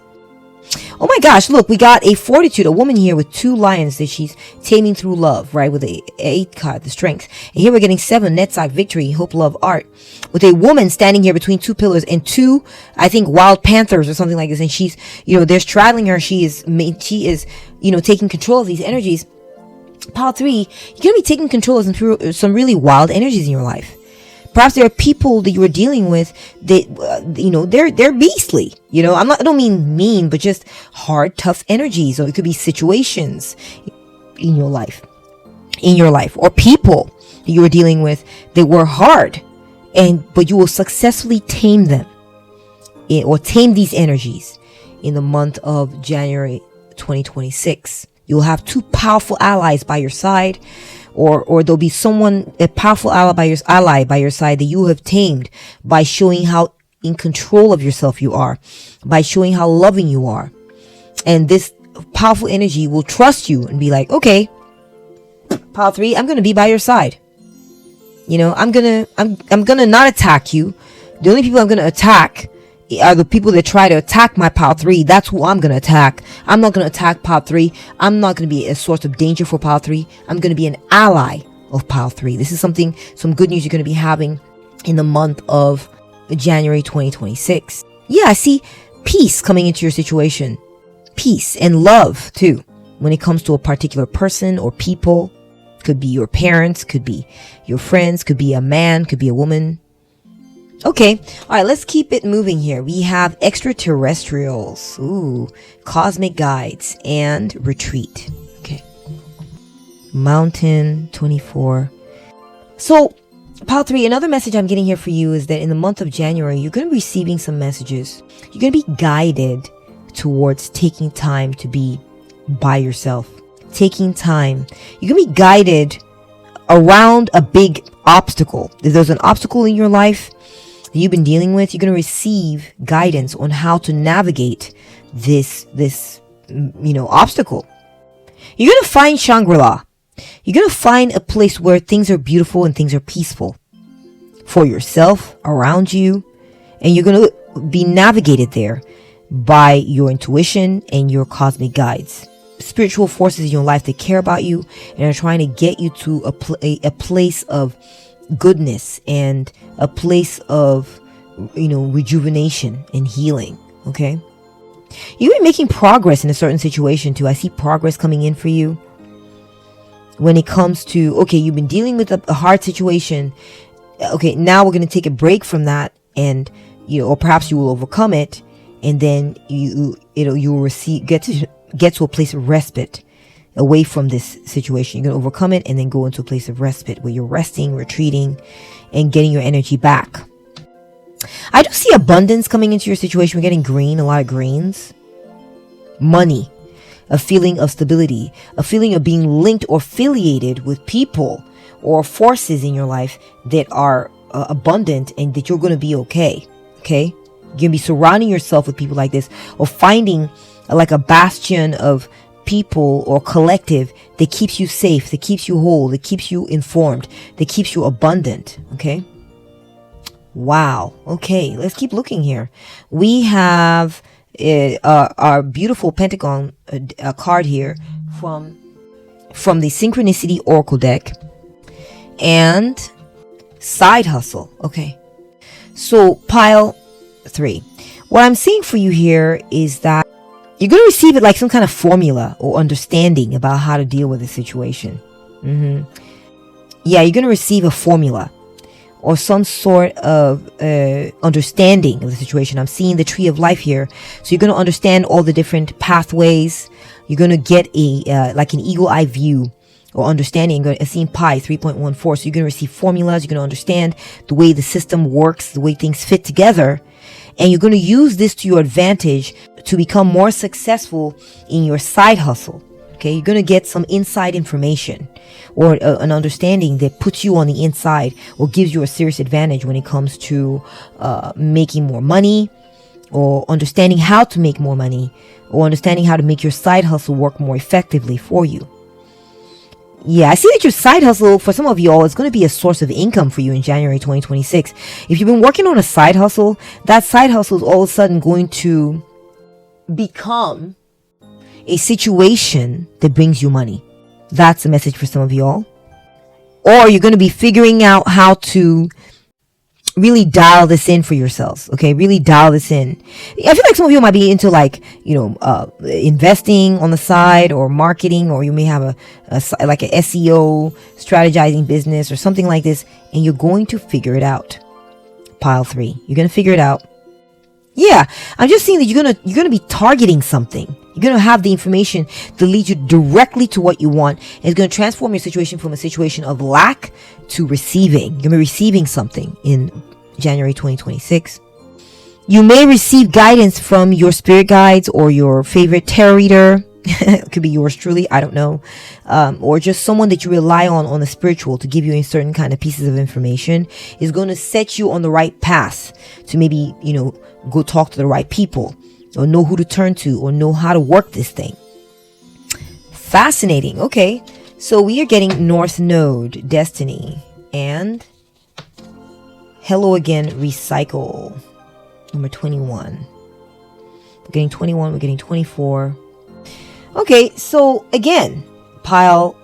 Oh my gosh, look, we got a fortitude, a woman here with 2 lions that she's taming through love, right? With a 8 card, the strength. And here we're getting 7, Netsack, victory, hope, love, art. With a woman standing here between 2 pillars and 2, I think, wild panthers or something like this. And she's, they're straddling her. She is, taking control of these energies. Pile 3, you're going to be taking control of some really wild energies in your life. Perhaps there are people that you are dealing with that, they're beastly. I don't mean mean, but just hard, tough energies. Or it could be situations in your life, or people that you are dealing with that were hard, but you will successfully tame them or tame these energies in the month of January 2026. You'll have 2 powerful allies by your side. Or there'll be a powerful ally by your side that you have tamed by showing how in control of yourself you are, by showing how loving you are. And this powerful energy will trust you and be like, okay, pile 3, I'm going to be by your side. You know, I'm gonna not attack you. The only people I'm gonna attack are the people that try to attack my pile 3. That's who I'm gonna attack. I'm not gonna attack pile 3. I'm not gonna be a source of danger for pile 3. I'm gonna be an ally of pile 3. This is some good news you're gonna be having in the month of January 2026. Yeah, I see peace coming into your situation. Peace and love too, when it comes to a particular person or people. Could be your parents, could be your friends, could be a man, could be a woman. Okay, all right, let's keep it moving here. We have extraterrestrials, cosmic guides, and retreat. Okay, mountain 24. So, pile 3, another message I'm getting here for you is that in the month of January, you're going to be receiving some messages. You're going to be guided towards taking time to be by yourself. Taking time. You're going to be guided around a big obstacle. If there's an obstacle in your life that you've been dealing with, you're going to receive guidance on how to navigate this obstacle. You're going to find Shangri-La. You're going to find a place where things are beautiful and things are peaceful for yourself, around you, and you're going to be navigated there by your intuition and your cosmic guides. Spiritual forces in your life that care about you and are trying to get you to a place of goodness and a place of, rejuvenation and healing. Okay. You're making progress in a certain situation too. I see progress coming in for you when it comes to, okay, you've been dealing with a hard situation. Okay. Now we're going to take a break from that and, or perhaps you will overcome it. And then you will get to a place of respite away from this situation. You're going to overcome it and then go into a place of respite where you're resting, retreating, and getting your energy back. I do see abundance coming into your situation. We're getting green, a lot of greens. Money, a feeling of stability, a feeling of being linked or affiliated with people or forces in your life that are abundant and that you're going to be okay. Okay? You're going to be surrounding yourself with people like this or finding like a bastion of people or collective that keeps you safe, that keeps you whole, that keeps you informed, that keeps you abundant. Okay. Wow. Okay. Let's keep looking here. We have our beautiful Pentagon card here from the Synchronicity Oracle deck and side hustle. Okay. So pile 3. What I'm seeing for you here is that you're going to receive it like some kind of formula or understanding about how to deal with the situation. Yeah, you're going to receive a formula or some sort of understanding of the situation. I'm seeing the tree of life here. So you're going to understand all the different pathways. You're going to get like an eagle eye view or understanding. I'm seeing pi 3.14. So you're going to receive formulas. You're going to understand the way the system works, the way things fit together. And you're going to use this to your advantage to become more successful in your side hustle. Okay, you're going to get some inside information or an understanding that puts you on the inside or gives you a serious advantage when it comes to making more money or understanding how to make more money or understanding how to make your side hustle work more effectively for you. Yeah, I see that your side hustle, for some of y'all, is going to be a source of income for you in January 2026. If you've been working on a side hustle, that side hustle is all of a sudden going to become a situation that brings you money. That's a message for some of y'all. Or you're going to be figuring out how to really dial this in for yourselves. Okay, really dial this in. I feel like some of you might be into like, investing on the side or marketing, or you may have a SEO strategizing business or something like this, and you're going to figure it out. Pile 3, you're going to figure it out. Yeah, I'm just seeing that you're going to be targeting something. You're going to have the information that leads you directly to what you want. And it's going to transform your situation from a situation of lack to receiving. You're going to be receiving something in January 2026. You may receive guidance from your spirit guides or your favorite tarot reader. It could be yours truly. I don't know. Or just someone that you rely on the spiritual to give you a certain kind of pieces of information is going to set you on the right path to maybe, go talk to the right people or know who to turn to or know how to work this thing. Fascinating. Okay. So we are getting North Node, Destiny, and Hello Again, Recycle. Number 21. We're getting 21. We're getting 24. Okay. So again, pile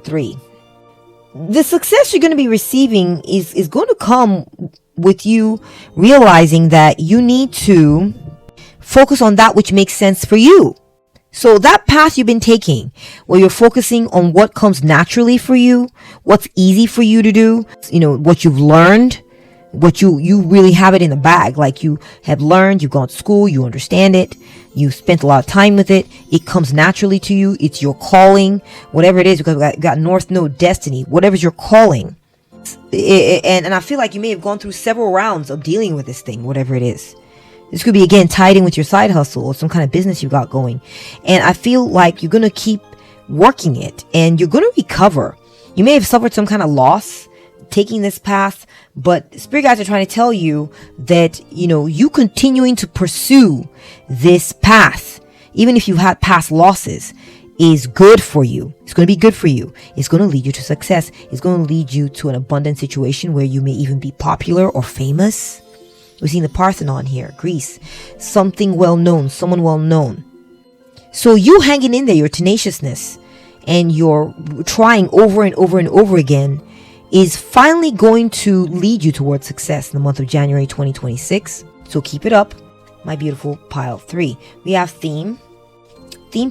3. The success you're going to be receiving is going to come with you realizing that you need to focus on that which makes sense for you. So that path you've been taking, where you're focusing on what comes naturally for you, what's easy for you to do, what you've learned, what you really have it in the bag. Like you have learned, you've gone to school, you understand it, you spent a lot of time with it, it comes naturally to you, it's your calling, whatever it is, because we got North Node, Destiny, whatever's your calling. And I feel like you may have gone through several rounds of dealing with this thing, whatever it is. This could be, again, tied in with your side hustle or some kind of business you got going. And I feel like you're going to keep working it and you're going to recover. You may have suffered some kind of loss taking this path, but spirit guides are trying to tell you that, you continuing to pursue this path, even if you've had past losses, is good for you. It's going to be good for you. It's going to lead you to success. It's going to lead you to an abundant situation where you may even be popular or famous. We've seen the Parthenon here, Greece. Something well known, someone well known. So you hanging in there, your tenaciousness, and your trying over and over and over again is finally going to lead you towards success in the month of January 2026. So keep it up, my beautiful pile 3. We have theme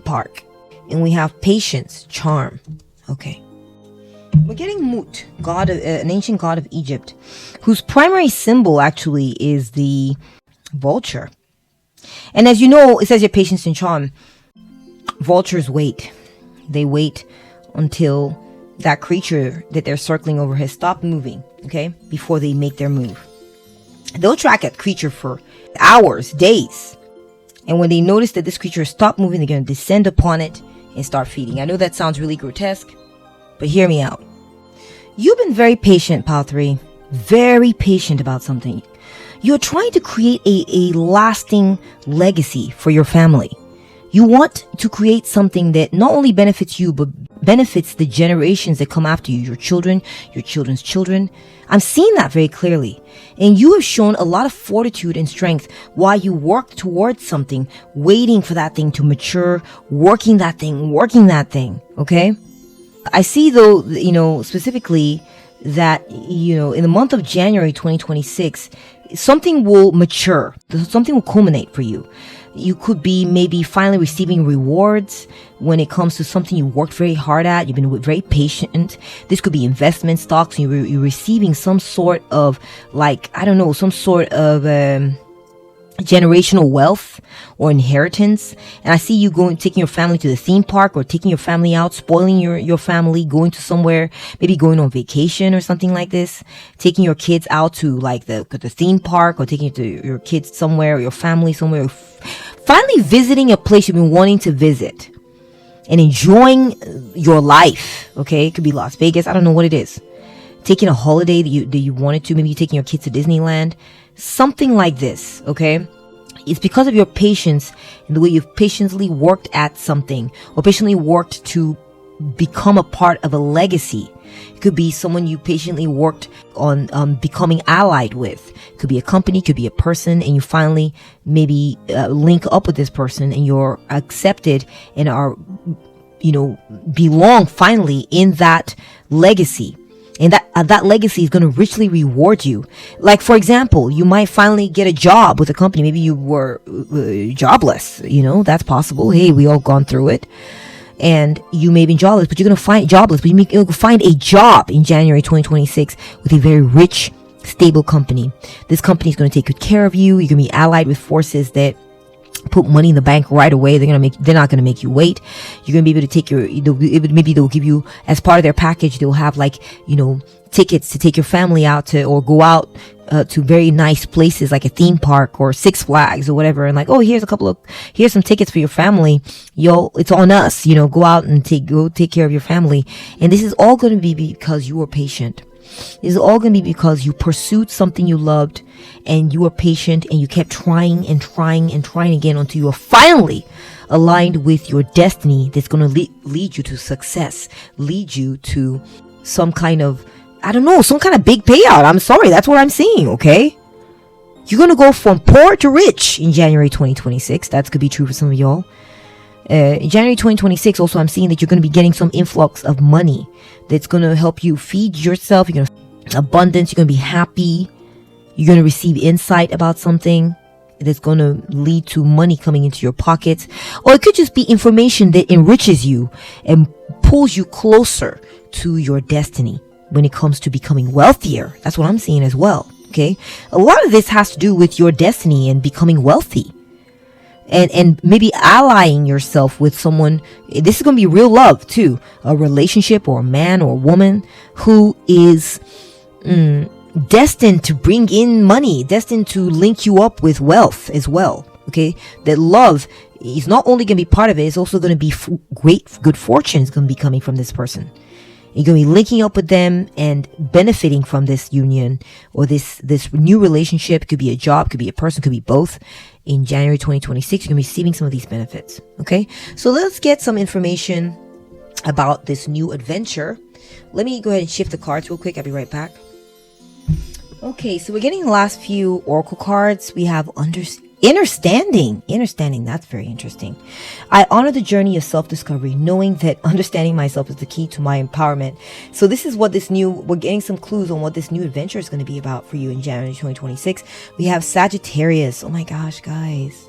park, and we have patience, charm. Okay. We're getting Mut, an ancient god of Egypt, whose primary symbol actually is the vulture. And as you know, it says your patience and charm. Vultures wait. They wait until that creature that they're circling over has stopped moving, okay, before they make their move. They'll track a creature for hours, days. And when they notice that this creature has stopped moving, they're going to descend upon it and start feeding. I know that sounds really grotesque, but hear me out. You've been very patient, Pile 3. Very patient about something. You're trying to create a lasting legacy for your family. You want to create something that not only benefits you, but benefits the generations that come after you, your children, your children's children. I'm seeing that very clearly. And you have shown a lot of fortitude and strength while you work towards something, waiting for that thing to mature, working that thing, okay? I see though, specifically that, in the month of January 2026, something will mature, something will culminate for you. You could be maybe finally receiving rewards when it comes to something you worked very hard at. You've been very patient. This could be investment stocks. You're receiving some sort of generational wealth or inheritance. And I see you taking your family to the theme park, or taking your family out, spoiling your family, going to somewhere, maybe going on vacation or something like this, taking your kids out to like the theme park, or taking your kids somewhere, or your family somewhere, finally visiting a place you've been wanting to visit and enjoying your life. Okay. It could be Las Vegas. I don't know what it is. Taking a holiday that you wanted to, maybe taking your kids to Disneyland. Something like this, okay? It's because of your patience and the way you've patiently worked at something, or patiently worked to become a part of a legacy. It could be someone you patiently worked on becoming allied with. It could be a company, could be a person, and you finally maybe link up with this person and you're accepted and are, belong finally in that legacy. And that legacy is going to richly reward you. Like, for example, you might finally get a job with a company. Maybe you were jobless. That's possible. Hey, we all gone through it. And you may be jobless, but you're going to find you'll find a job in January 2026 with a very rich, stable company. This company is going to take good care of you. You're going to be allied with forces that put money in the bank right away. They're not going to make you wait. You're going to be able to take maybe they'll give you, as part of their package, they'll have tickets to take your family out to, or go out to very nice places like a theme park or Six Flags or whatever. And like, oh, here's some tickets for your family. It's on us, go out and take care of your family. And this is all going to be because you were patient. This is all going to be because you pursued something you loved and you were patient and you kept trying and trying and trying again until you are finally aligned with your destiny that's going to lead you to success, lead you to some kind of, I don't know, some kind of big payout. I'm sorry, that's what I'm seeing, okay? You're going to go from poor to rich in January 2026. That could be true for some of y'all. In January 2026, also, I'm seeing that you're going to be getting some influx of money that's going to help you feed yourself. You're going to abundance. You're going to be happy. You're going to receive insight about something that's going to lead to money coming into your pockets. Or it could just be information that enriches you and pulls you closer to your destiny when it comes to becoming wealthier. That's what I'm seeing as well. Okay. A lot of this has to do with your destiny and becoming wealthy. And maybe allying yourself with someone. This is going to be real love too. A relationship or a man or a woman who is destined to bring in money, destined to link you up with wealth as well. Okay. That love is not only going to be part of it, it's also going to be good fortune is going to be coming from this person. You're going to be linking up with them and benefiting from this union or this new relationship. It could be a job, could be a person, could be both. In January 2026, you're going to be receiving some of these benefits. Okay, so let's get some information about this new adventure. Let me go ahead and shift the cards real quick. I'll be right back. Okay, so we're getting the last few oracle cards. We have understanding. That's very interesting. I honor the journey of self-discovery, knowing that understanding myself is the key to my empowerment. So this is what we're getting some clues on what this new adventure is going to be about for you in January 2026. We have Sagittarius. Oh my gosh, guys.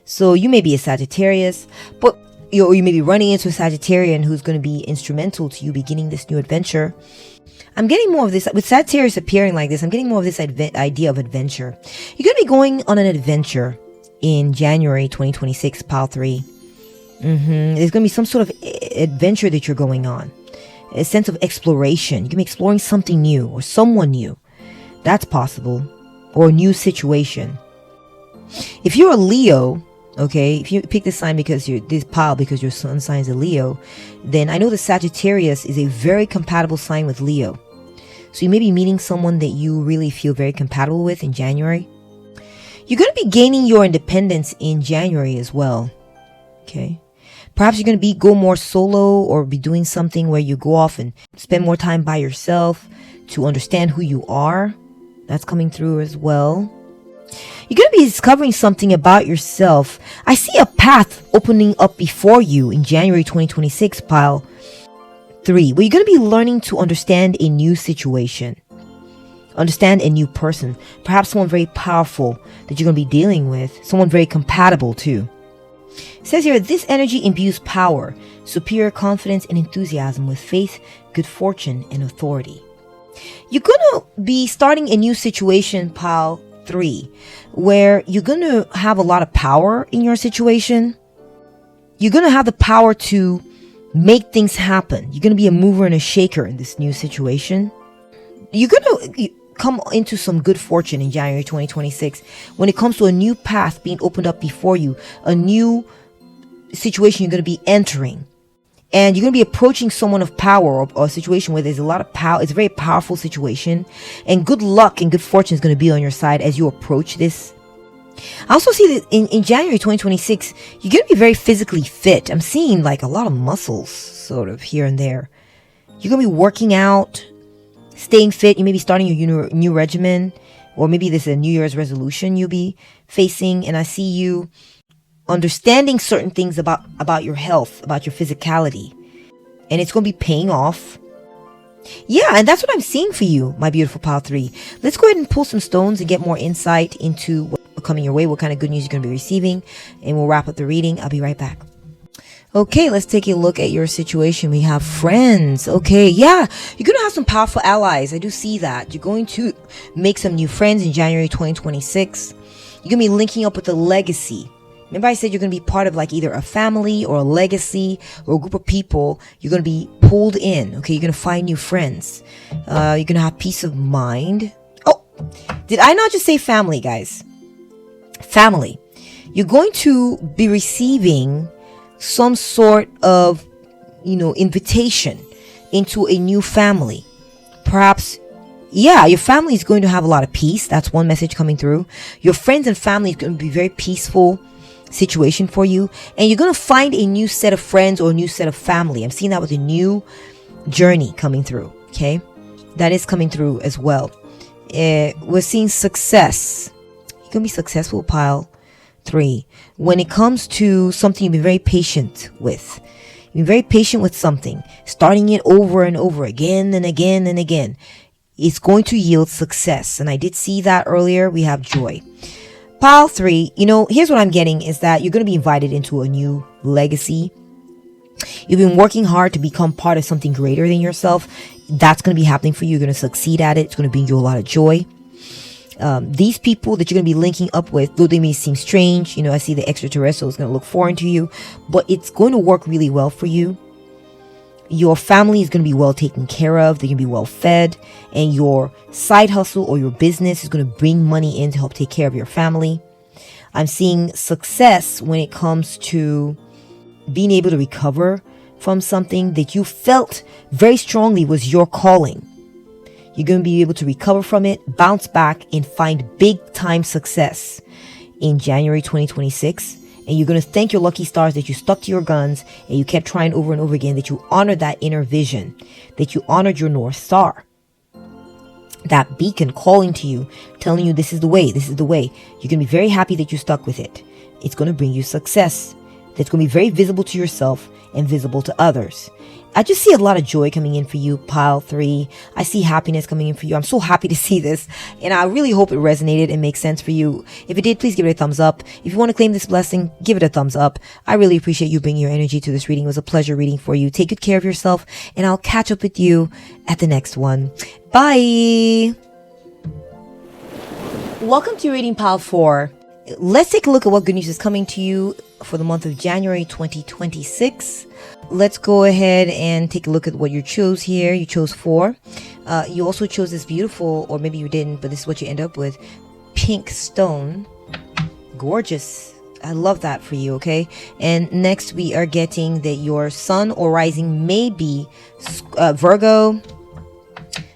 So you may be a Sagittarius, but you may be running into a Sagittarian who's going to be instrumental to you beginning this new adventure. I'm getting more of this, with Sagittarius appearing like this, I'm getting more of this idea of adventure. You're going to be going on an adventure in January 2026, pile 3. There's going to be some sort of adventure that you're going on. A sense of exploration. You're going to be exploring something new or someone new. That's possible. Or a new situation. If you're a Leo, okay, if you pick this sign because this pile because your sun sign is a Leo, then I know the Sagittarius is a very compatible sign with Leo. So you may be meeting someone that you really feel very compatible with in January. You're going to be gaining your independence in January as well. Okay. Perhaps you're going to go more solo or be doing something where you go off and spend more time by yourself to understand who you are. That's coming through as well. You're going to be discovering something about yourself. I see a path opening up before you in January 2026, pile 3, where you're going to be learning to understand a new situation, understand a new person, perhaps someone very powerful that you're going to be dealing with, someone very compatible too. It says here, this energy imbues power, superior confidence and enthusiasm with faith, good fortune, and authority. You're going to be starting a new situation, pile 3, where you're going to have a lot of power in your situation. You're going to have the power to make things happen. You're going to be a mover and a shaker in this new situation. You're going to come into some good fortune in January 2026 when it comes to a new path being opened up before you, a new situation you're going to be entering. And you're going to be approaching someone of power or a situation where there's a lot of power. It's a very powerful situation. And good luck and good fortune is going to be on your side as you approach this. I also see that in January 2026, you're going to be very physically fit. I'm seeing like a lot of muscles sort of here and there. You're going to be working out, staying fit. You may be starting your new regimen, or maybe this is a New Year's resolution you'll be facing. And I see you understanding certain things about your health, about your physicality. And it's going to be paying off. Yeah, and that's what I'm seeing for you, my beautiful pile 3. Let's go ahead and pull some stones and get more insight into what's coming your way, what kind of good news you're going to be receiving. And we'll wrap up the reading. I'll be right back. Okay, let's take a look at your situation. We have friends. Okay, yeah, you're going to have some powerful allies. I do see that. You're going to make some new friends in January 2026. You're going to be linking up with a legacy. Remember I said you're going to be part of like either a family or a legacy or a group of people. You're going to be pulled in. Okay, you're going to find new friends. You're going to have peace of mind. Oh, did I not just say family, guys? Family. You're going to be receiving some sort of, invitation into a new family. Perhaps, yeah, your family is going to have a lot of peace. That's one message coming through. Your friends and family is going to be very peaceful situation for you. And you're going to find a new set of friends or a new set of family. I'm seeing that with a new journey coming through. Okay. That is coming through as well. We're seeing success. You're going to be successful, pile 3. When it comes to something you've been very patient with. You've been very patient with something. Starting it over and over again and again and again. It's going to yield success. And I did see that earlier. We have joy. Pile 3, here's what I'm getting is that you're going to be invited into a new legacy. You've been working hard to become part of something greater than yourself. That's going to be happening for you. You're going to succeed at it. It's going to bring you a lot of joy. These people that you're going to be linking up with, though they may seem strange, I see the extraterrestrial is going to look foreign to you, but it's going to work really well for you. Your family is going to be well taken care of. They're going to be well fed. And your side hustle or your business is going to bring money in to help take care of your family. I'm seeing success when it comes to being able to recover from something that you felt very strongly was your calling. You're going to be able to recover from it, bounce back, and find big time success in January 2026. And you're going to thank your lucky stars that you stuck to your guns and you kept trying over and over again, that you honored that inner vision, that you honored your North Star. That beacon calling to you, telling you this is the way, this is the way. You're going to be very happy that you stuck with it. It's going to bring you success. That's going to be very visible to yourself and visible to others. I just see a lot of joy coming in for you, pile 3. I see happiness coming in for you. I'm so happy to see this. And I really hope it resonated and makes sense for you. If it did, please give it a thumbs up. If you want to claim this blessing, give it a thumbs up. I really appreciate you bringing your energy to this reading. It was a pleasure reading for you. Take good care of yourself, and I'll catch up with you at the next one. Bye. Welcome to reading pile 4. Let's take a look at what good news is coming to you for the month of January 2026. Let's go ahead and take a look at what you chose here. You chose 4. You also chose this beautiful, or maybe you didn't, but this is what you end up with. Pink stone. Gorgeous. I love that for you, okay? And next we are getting that your sun or rising may be Virgo,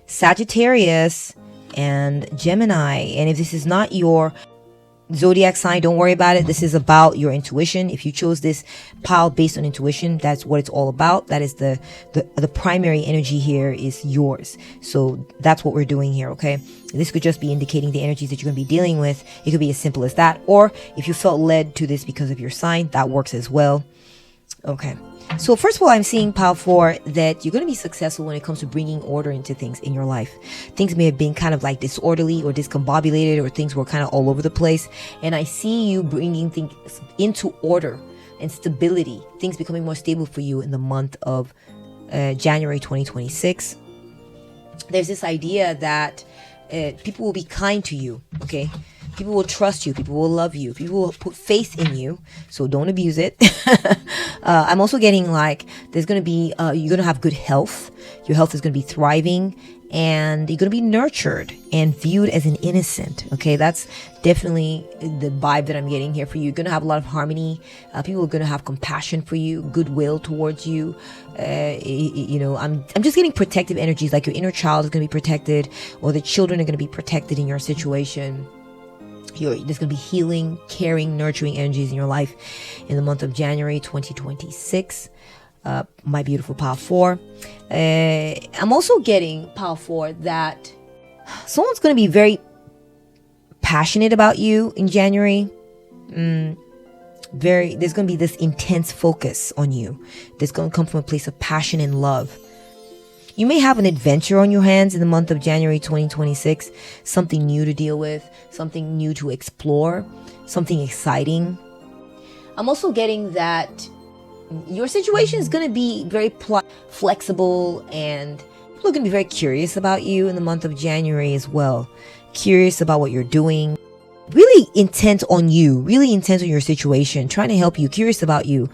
Sagittarius, and Gemini. And if this is not your Zodiac sign, don't worry about it. This is about your intuition. If you chose this pile based on intuition, that's what it's all about. That is the primary energy here is yours. So that's what we're doing here, okay? This could just be indicating the energies that you're going to be dealing with. It could be as simple as that. Or if you felt led to this because of your sign, that works as well. Okay. So first of all, I'm seeing pile 4 that you're going to be successful when it comes to bringing order into things in your life. Things may have been kind of like disorderly or discombobulated, or things were kind of all over the place. And I see you bringing things into order and stability, things becoming more stable for you in the month of January 2026. There's this idea that people will be kind to you, okay? People will trust you. People will love you. People will put faith in you. So don't abuse it. I'm also getting like there's going to be, you're going to have good health. Your health is going to be thriving, and you're going to be nurtured and viewed as an innocent. Okay, that's definitely the vibe that I'm getting here for you. You're going to have a lot of harmony. People are going to have compassion for you, goodwill towards you. I'm just getting protective energies, like your inner child is going to be protected, or the children are going to be protected in your situation. There's going to be healing, caring, nurturing energies in your life in the month of January 2026. My beautiful pile 4. I'm also getting pile 4 that someone's going to be very passionate about you in January. There's going to be this intense focus on you. That's going to come from a place of passion and love. You may have an adventure on your hands in the month of January 2026, something new to deal with, something new to explore, something exciting. I'm also getting that your situation is going to be very flexible, and people are going to be very curious about you in the month of January as well. Curious about what you're doing. Really intent on you, really intent on your situation, trying to help you, curious about you,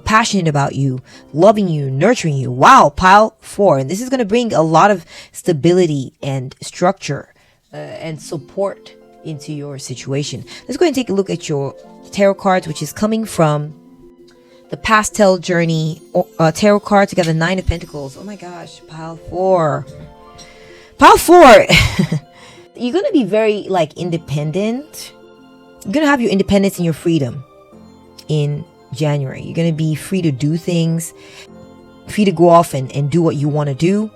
passionate about you, loving you, nurturing you. Wow, pile 4. And this is going to bring a lot of stability and structure and support into your situation. Let's go ahead and take a look at your tarot cards, which is coming from the Pastel Journey tarot cards. We got the Nine of Pentacles. Oh my gosh, pile 4. Pile 4. You're going to be very like independent. You're going to have your independence and your freedom in January. You're going to be free to do things, free to go off and do what you want to do.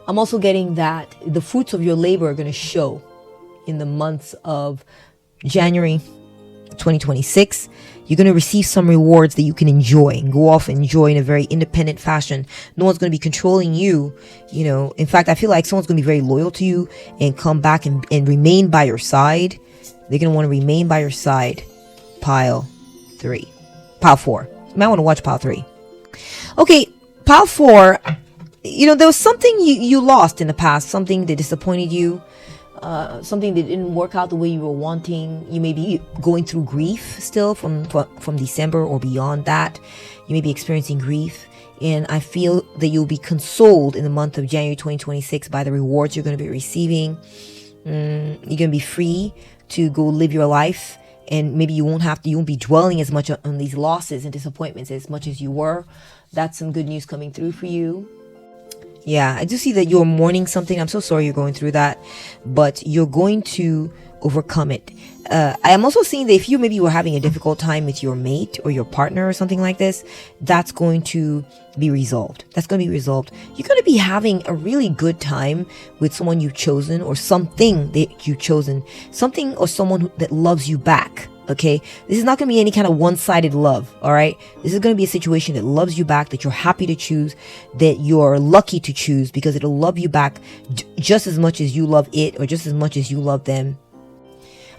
I'm also getting that the fruits of your labor are going to show in the months of January 2026. You're going to receive some rewards that you can enjoy and go off and enjoy in a very independent fashion. No one's going to be controlling you. You know, in fact, I feel like someone's going to be very loyal to you and come back and remain by your side. They're going to want to remain by your side. Pile 3. Pile 4. You might want to watch pile 3. Okay, pile 4. You know, there was something you lost in the past, something that disappointed you, something that didn't work out the way you were wanting. You may be going through grief still from December or beyond that. You may be experiencing grief. And I feel that you'll be consoled in the month of January 2026 by the rewards you're going to be receiving. You're going to be free to go live your life. And maybe you won't be dwelling as much on these losses and disappointments as much as you were. That's some good news coming through for you. Yeah, I do see that you're mourning something. I'm so sorry you're going through that, but you're going to overcome it. I am also seeing that if you maybe were having a difficult time with your mate or your partner or something like this, that's going to be resolved. That's going to be resolved. You're going to be having a really good time with someone you've chosen or something that you've chosen, something or someone that loves you back. Okay, this is not going to be any kind of one-sided love. All right, this is going to be a situation that loves you back, that you're happy to choose, that you're lucky to choose, because it'll love you back just as much as you love it, or just as much as you love them.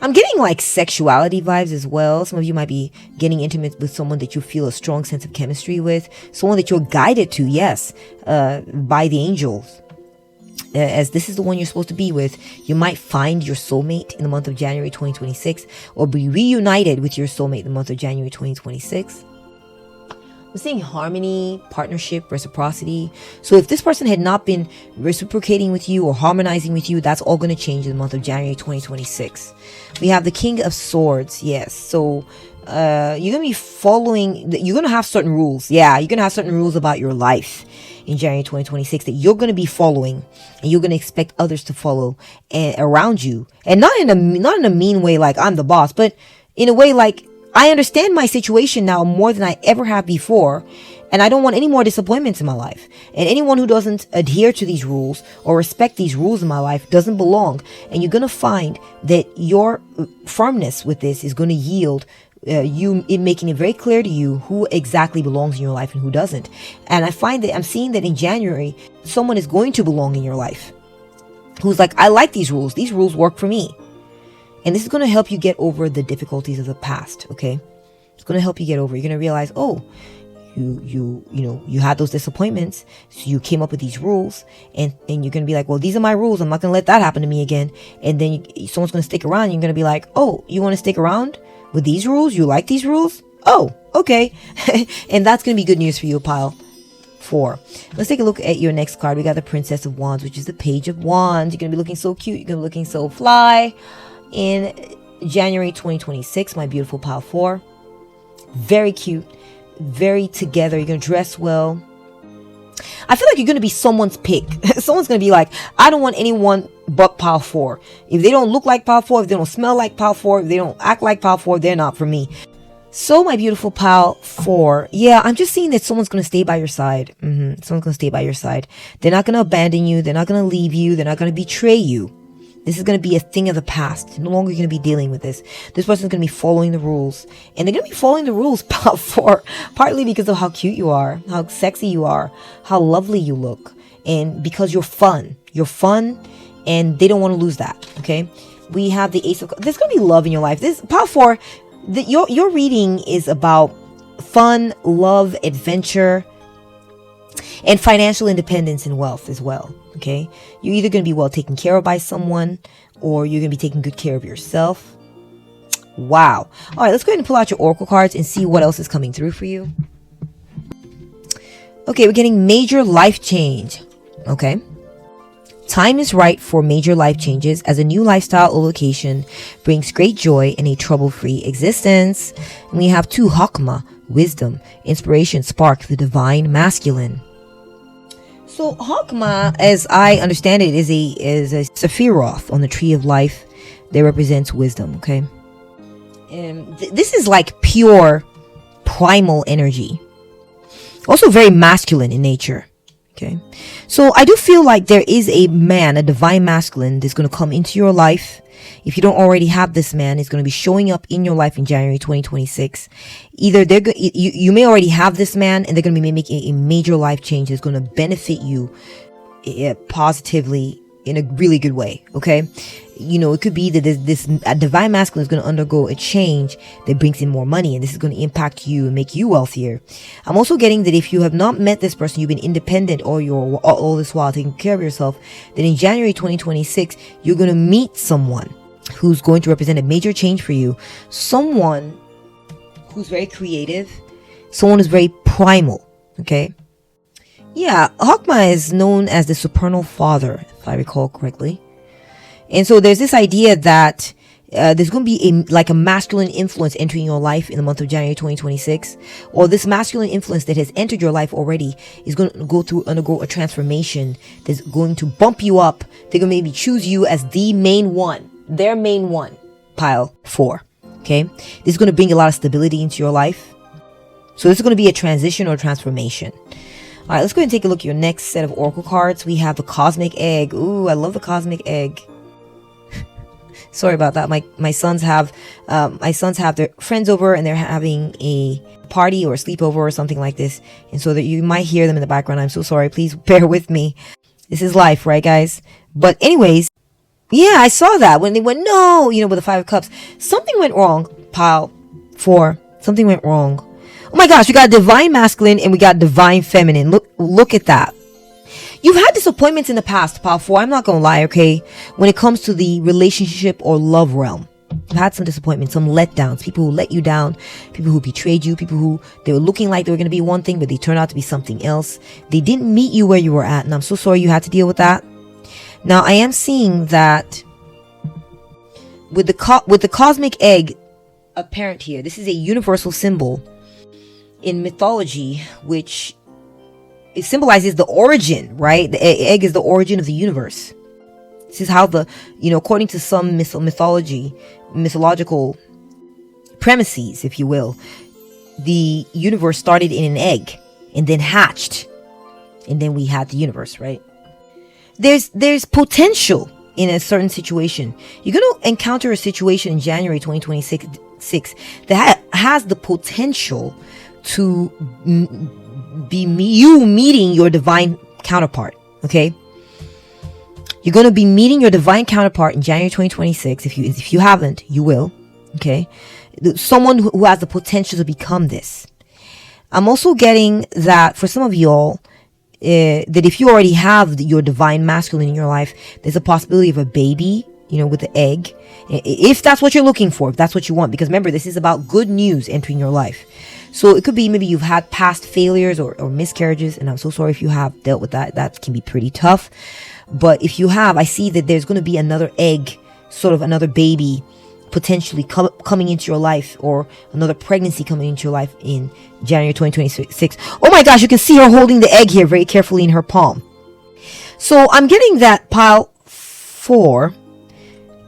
I'm getting like sexuality vibes as well. Some of you might be getting intimate with someone that you feel a strong sense of chemistry with, someone that you're guided to, yes, by the angels. As this is the one you're supposed to be with. You might find your soulmate in the month of January 2026, or be reunited with your soulmate in the month of January 2026. I'm seeing harmony, partnership, reciprocity. So if this person had not been reciprocating with you or harmonizing with you, that's all going to change in the month of January 2026. We have the King of Swords. Yes. So you're going to be following, you're going to have certain rules. Yeah, you're going to have certain rules about your life in January 2026 that you're going to be following, and you're going to expect others to follow around you. And not in a mean way like I'm the boss, but in a way like I understand my situation now more than I ever have before, and I don't want any more disappointments in my life. And anyone who doesn't adhere to these rules or respect these rules in my life doesn't belong. And you're going to find that your firmness with this is going to yield it making it very clear to you who exactly belongs in your life and who doesn't. And I find that I'm seeing that in January, someone is going to belong in your life who's like, I like these rules. These rules work for me. And this is going to help you get over the difficulties of the past. Okay. It's going to help you get over. You're going to realize, oh, you had those disappointments. So you came up with these rules, and you're going to be like, well, these are my rules. I'm not going to let that happen to me again. And then someone's going to stick around. And you're going to be like, oh, you want to stick around with these rules? You like these rules? Oh, okay. And that's going to be good news for you, pile 4. Let's take a look at your next card. We got the Princess of Wands, which is the Page of Wands. You're going to be looking so cute. You're going to be looking so fly in January 2026, my beautiful pile 4. Very cute, very together. You're going to dress well. I feel like you're going to be someone's pick. Someone's going to be like, I don't want anyone but pile 4. If they don't look like pile 4, if they don't smell like pile 4, if they don't act like pile 4, they're not for me. So my beautiful pile 4, yeah, I'm just seeing that someone's going to stay by your side. Someone's going to stay by your side. They're not going to abandon you. They're not going to leave you. They're not going to betray you. This is going to be a thing of the past. No longer going to be dealing with this. This person's going to be following the rules. And they're going to be following the rules, pile 4, partly because of how cute you are, how sexy you are, how lovely you look, and because you're fun. You're fun, and they don't want to lose that, okay? We have the Ace of... There's going to be love in your life. This pile 4, your reading is about fun, love, adventure, and financial independence and wealth as well. Okay, you're either going to be well taken care of by someone, or you're going to be taking good care of yourself. Wow. All right, let's go ahead and pull out your oracle cards and see what else is coming through for you. Okay, we're getting major life change. Okay. Time is right for major life changes, as a new lifestyle or location brings great joy in a trouble-free existence. And we have 2 Hakma, wisdom, inspiration, spark, the divine masculine. So Hakma, as I understand it, is a Sephiroth on the tree of life that represents wisdom. Okay, and this is like pure primal energy, also very masculine in nature. Okay, so I do feel like there is a man, a divine masculine, that's going to come into your life. If you don't already have this man, is going to be showing up in your life in January 2026. Either you may already have this man, and they're going to be making a major life change that's going to benefit you positively in a really good way. Okay, it could be that this divine masculine is going to undergo a change that brings in more money, and this is going to impact you and make you wealthier. I'm also getting that if you have not met this person, you've been independent all this while taking care of yourself, then in January 2026 you're going to meet someone who's going to represent a major change for you. Someone who's very creative, someone who's very primal. Okay, yeah, Hakma is known as the supernal father, if I recall correctly. And so there's this idea that there's going to be a masculine influence entering your life in the month of January 2026, or this masculine influence that has entered your life already is going to undergo a transformation that's going to bump you up. They're going to maybe choose you as the main one, their main one, pile 4. Okay, this is going to bring a lot of stability into your life. So this is going to be a transition or transformation. All right, let's go ahead and take a look at your next set of oracle cards. We have the cosmic egg. Ooh, I love the cosmic egg. Sorry about that. My sons have their friends over, and they're having a party or a sleepover or something like this, and so that you might hear them in the background. I'm so sorry. Please bear with me. This is life, right, guys? But anyways, yeah, I saw that when they went no, with the 5 of Cups. Something went wrong. Pile 4. Something went wrong. Oh my gosh, we got divine masculine and we got divine feminine. Look at that. You've had disappointments in the past, pile 4. I'm not gonna lie, okay? When it comes to the relationship or love realm, you've had some disappointments, some letdowns, people who let you down, people who betrayed you, people who they were looking like they were gonna be one thing, but they turned out to be something else. They didn't meet you where you were at, and I'm so sorry you had to deal with that. Now, I am seeing that with the cosmic egg apparent here, this is a universal symbol in mythology, which it symbolizes the origin, right? The egg is the origin of the universe. This is how according to some mythological premises, if you will, the universe started in an egg and then hatched, and then we had the universe, right? There's potential in a certain situation. You're going to encounter a situation in January 2026 that has the potential to be you meeting your divine counterpart. Okay, you're going to be meeting your divine counterpart in January 2026. If you haven't, you will. Okay, someone who has the potential to become this. I'm also getting that for some of y'all, that if you already have your divine masculine in your life, there's a possibility of a baby, with the egg, if that's what you're looking for, if that's what you want. Because remember, this is about good news entering your life. So it could be maybe you've had past failures or miscarriages, and I'm so sorry if you have dealt with that. That can be pretty tough. But if you have, I see that there's going to be another egg, sort of another baby, potentially coming into your life, or another pregnancy coming into your life in January 2026. Oh my gosh, you can see her holding the egg here very carefully in her palm. So I'm getting that pile 4.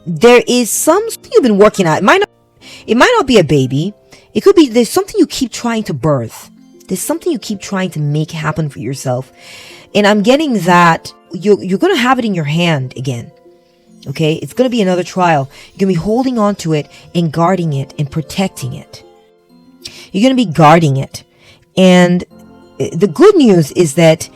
There is something you've been working at. It might not be a baby. It could be there's something you keep trying to birth. There's something you keep trying to make happen for yourself. And I'm getting that you're going to have it in your hand again. Okay? It's going to be another trial. You're going to be holding on to it and guarding it and protecting it. You're going to be guarding it. And the good news is that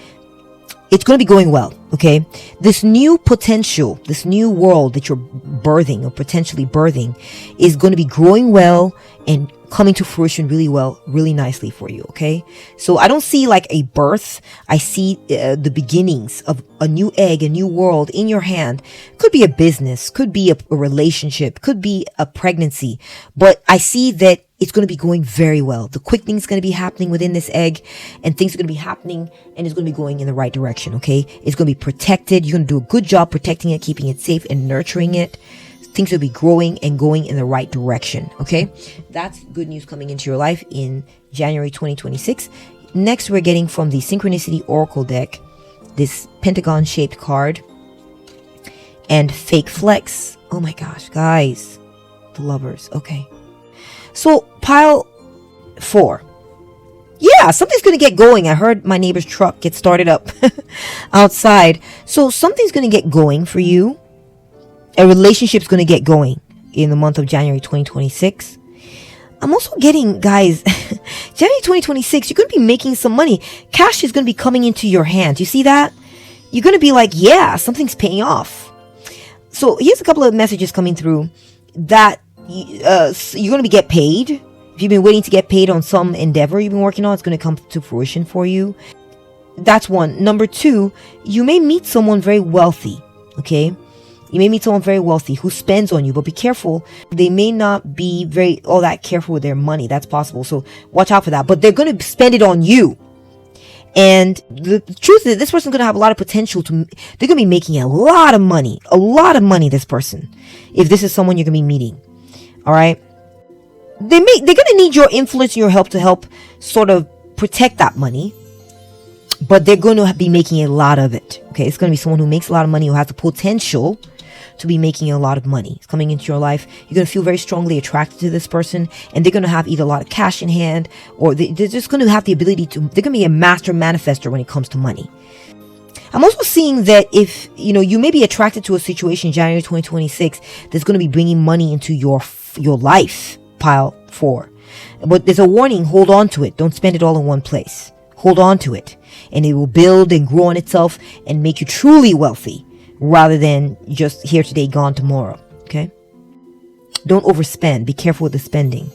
it's going to be going well. Okay? This new potential, this new world that you're birthing or potentially birthing is going to be growing well and coming to fruition really well, really nicely for you. Okay, so I don't see like a birth. I see the beginnings of a new egg, a new world in your hand. Could be a business, could be a relationship, could be a pregnancy, but I see that it's going to be going very well. The quick things going to be happening within this egg, and things are going to be happening, and it's going to be going in the right direction. Okay, it's going to be protected. You're going to do a good job protecting it, keeping it safe, and nurturing it. things will be growing and going in the right direction. Okay, that's good news coming into your life in January 2026. Next, we're getting from the Synchronicity Oracle deck this pentagon shaped card and Fake Flex. Oh my gosh, guys, the Lovers. Okay, so pile 4. Yeah, something's gonna get going. I heard my neighbor's truck get started up outside, so something's gonna get going for you. A relationship's gonna get going in the month of January 2026. I'm also getting, guys, January 2026, you're going to be making some money. Cash is going to be coming into your hands. You see that? You're going to be like, yeah, something's paying off. So here's a couple of messages coming through that you're going to get paid. If you've been waiting to get paid on some endeavor you've been working on, it's going to come to fruition for you. That's one. Number 2, you may meet someone very wealthy, okay? You may meet someone very wealthy who spends on you, but be careful. They may not be all that careful with their money. That's possible. So watch out for that. But they're going to spend it on you. And the truth is, this person's going to have a lot of potential they're going to be making a lot of money, this person, if this is someone you're going to be meeting. All right. They're going to need your influence and your help to help sort of protect that money. But they're going to be making a lot of it. Okay. It's going to be someone who makes a lot of money, who has the potential to be making a lot of money. It's coming into your life. You're going to feel very strongly attracted to this person, and they're going to have either a lot of cash in hand, or they're just going to have the ability they're going to be a master manifester when it comes to money. I'm also seeing that if, you may be attracted to a situation in January 2026 that's going to be bringing money into your life, pile 4. But there's a warning, hold on to it. Don't spend it all in one place. Hold on to it, and it will build and grow on itself and make you truly wealthy, rather than just here today, gone tomorrow. Okay? Don't overspend. Be careful with the spending.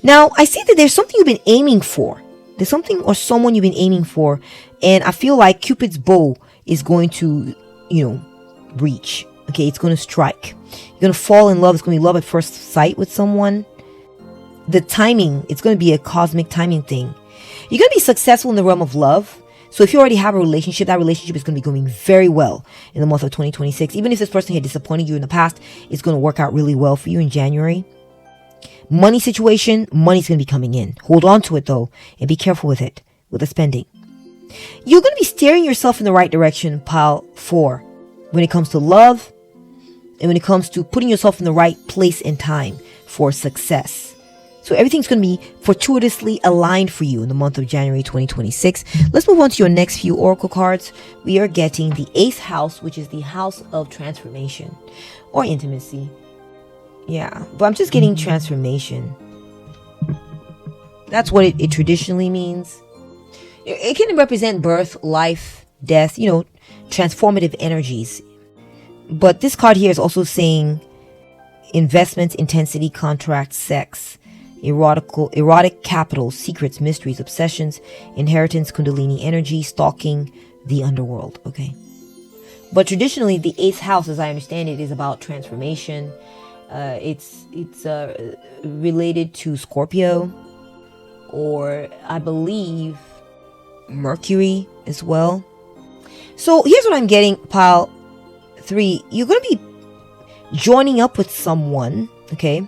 Now, I see that there's something you've been aiming for. There's something or someone you've been aiming for. And I feel like Cupid's bow is going to, reach. Okay? It's going to strike. You're going to fall in love. It's going to be love at first sight with someone. The timing, it's going to be a cosmic timing thing. You're going to be successful in the realm of love. So if you already have a relationship, that relationship is going to be going very well in the month of 2026. Even if this person had disappointed you in the past, it's going to work out really well for you in January. Money situation, money's going to be coming in. Hold on to it though, and be careful with it, with the spending. You're going to be steering yourself in the right direction, pile 4, when it comes to love and when it comes to putting yourself in the right place and time for success. So everything's going to be fortuitously aligned for you in the month of January 2026. Let's move on to your next few oracle cards. We are getting the 8th house, which is the house of transformation or intimacy. Yeah, but I'm just getting transformation. That's what it traditionally means. It can represent birth, life, death, transformative energies. But this card here is also saying investments, intensity, contract, sex, erotic capital, secrets, mysteries, obsessions, inheritance, kundalini energy, stalking, the underworld. Okay. But traditionally, the 8th house, as I understand it, is about transformation. It's related to Scorpio, or I believe Mercury as well. So here's what I'm getting, pile 3. You're going to be joining up with someone, okay,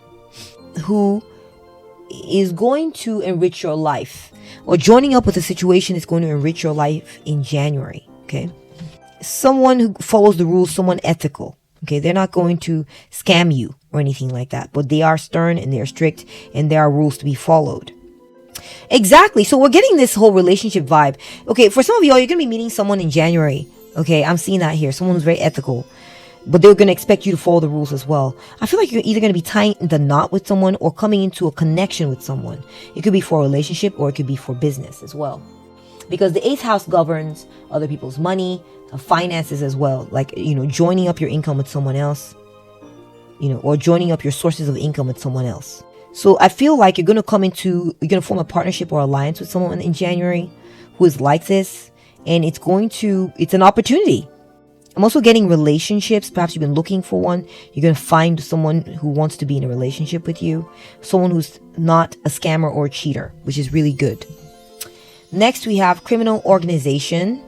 who is going to enrich your life, or joining up with a situation that's going to enrich your life in January. Okay. Someone who follows the rules, someone ethical. Okay. They're not going to scam you or anything like that, but they are stern and they're strict and there are rules to be followed. Exactly. So we're getting this whole relationship vibe. Okay. For some of y'all, you're going to be meeting someone in January. Okay. I'm seeing that here. Someone who's very ethical, but they're going to expect you to follow the rules as well. I feel like you're either going to be tying the knot with someone or coming into a connection with someone. It could be for a relationship or it could be for business as well. Because the 8th house governs other people's money, finances as well. Like, joining up your income with someone else, or joining up your sources of income with someone else. So I feel like you're going to form a partnership or alliance with someone in January who is like this. And it's an opportunity. I'm also getting relationships. Perhaps you've been looking for one. You're going to find someone who wants to be in a relationship with you. Someone who's not a scammer or a cheater, which is really good. Next, we have criminal organization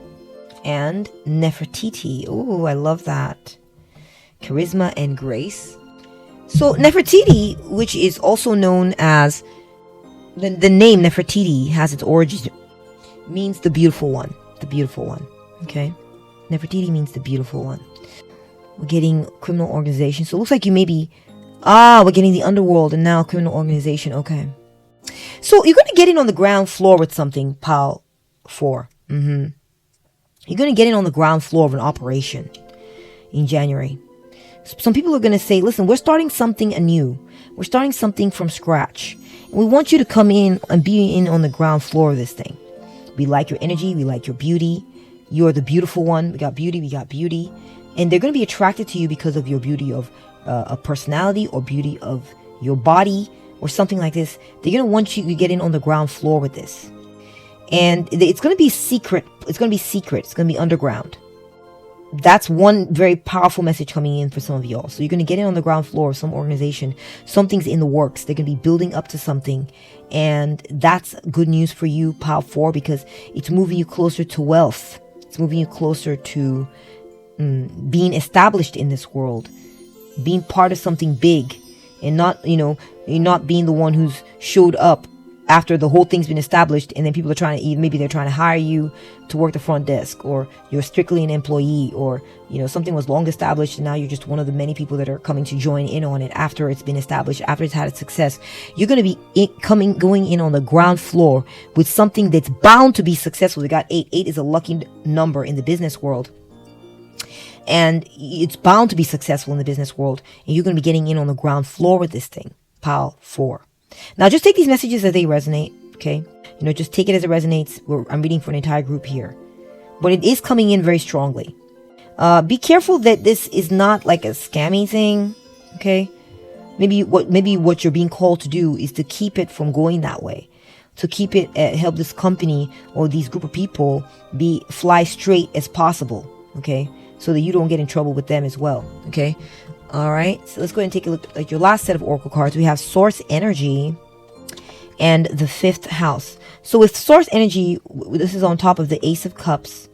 and Nefertiti. Oh, I love that. Charisma and grace. So Nefertiti, which is also known as the name Nefertiti, has its origin, means the beautiful one. The beautiful one. Okay? Nefertiti means the beautiful one. We're getting criminal organization. So it looks like you may be... we're getting the underworld and now criminal organization. Okay. So you're going to get in on the ground floor with something, pile 4. You're going to get in on the ground floor of an operation in January. Some people are going to say, listen, we're starting something anew. We're starting something from scratch. And we want you to come in and be in on the ground floor of this thing. We like your energy. We like your beauty. You're the beautiful one. We got beauty. We got beauty. And they're going to be attracted to you because of your beauty of a personality or beauty of your body or something like this. They're going to want you to get in on the ground floor with this. And it's going to be secret. It's going to be secret. It's going to be underground. That's one very powerful message coming in for some of y'all. So you're going to get in on the ground floor of some organization. Something's in the works. They're going to be building up to something. And that's good news for you, Pile 4, because it's moving you closer to wealth. It's moving you closer to being established in this world. Being part of something big. And not, not being the one who's showed up after the whole thing's been established, and then people are maybe they're trying to hire you to work the front desk, or you're strictly an employee, or something was long established and now you're just one of the many people that are coming to join in on it after it's been established, after it's had its success. You're going to be going in on the ground floor with something that's bound to be successful. We got 8. 8 is a lucky number in the business world, and it's bound to be successful in the business world, and you're going to be getting in on the ground floor with this thing, Pile 4. Now, just take these messages as they resonate, okay? Just take it as it resonates. I'm reading for an entire group here. But it is coming in very strongly. Be careful that this is not like a scammy thing, okay? Maybe what you're being called to do is to keep it from going that way. To keep it, help this company or these group of people fly straight as possible, okay? So that you don't get in trouble with them as well, okay? All right, so let's go ahead and take a look at your last set of oracle cards. We have Source Energy and the 5th house. So with Source Energy, this is on top of the Ace of Cups.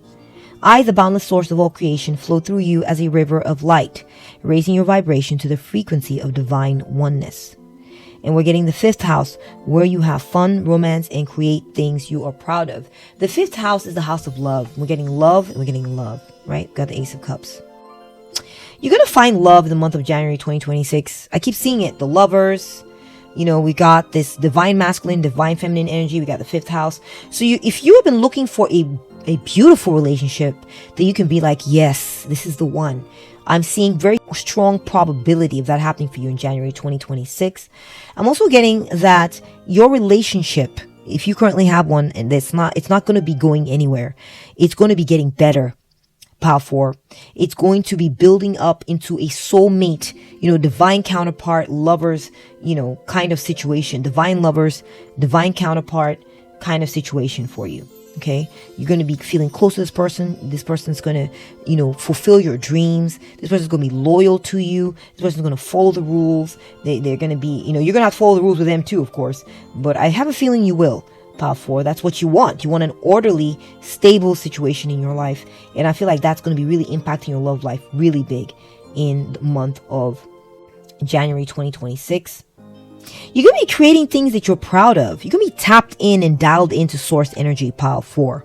I, the boundless source of all creation, flow through you as a river of light, raising your vibration to the frequency of divine oneness. And we're getting the 5th house, where you have fun, romance, and create things you are proud of. The 5th house is the house of love. We're getting love, and we're getting love, right? Got the Ace of Cups. You're going to find love in the month of January 2026. I keep seeing it. The Lovers, we got this divine masculine, divine feminine energy. We got the 5th house. So if you have been looking for a beautiful relationship, that you can be like, yes, this is the one. I'm seeing very strong probability of that happening for you in January 2026. I'm also getting that your relationship, if you currently have one, and it's not going to be going anywhere. It's going to be getting better. Pile 4. It's going to be building up into a soulmate, divine counterpart, lovers, kind of situation. Divine lovers, divine counterpart kind of situation for you. Okay? You're going to be feeling close to this person. This person's going to, fulfill your dreams. This person's going to be loyal to you. This person's going to follow the rules. They're going to be, you're going to have to follow the rules with them too, of course. But I have a feeling you will. Pile 4, that's what you want. You want an orderly, stable situation in your life. And I feel like that's going to be really impacting your love life really big in the month of January 2026. You're going to be creating things that you're proud of. You're going to be tapped in and dialed into source energy, Pile 4.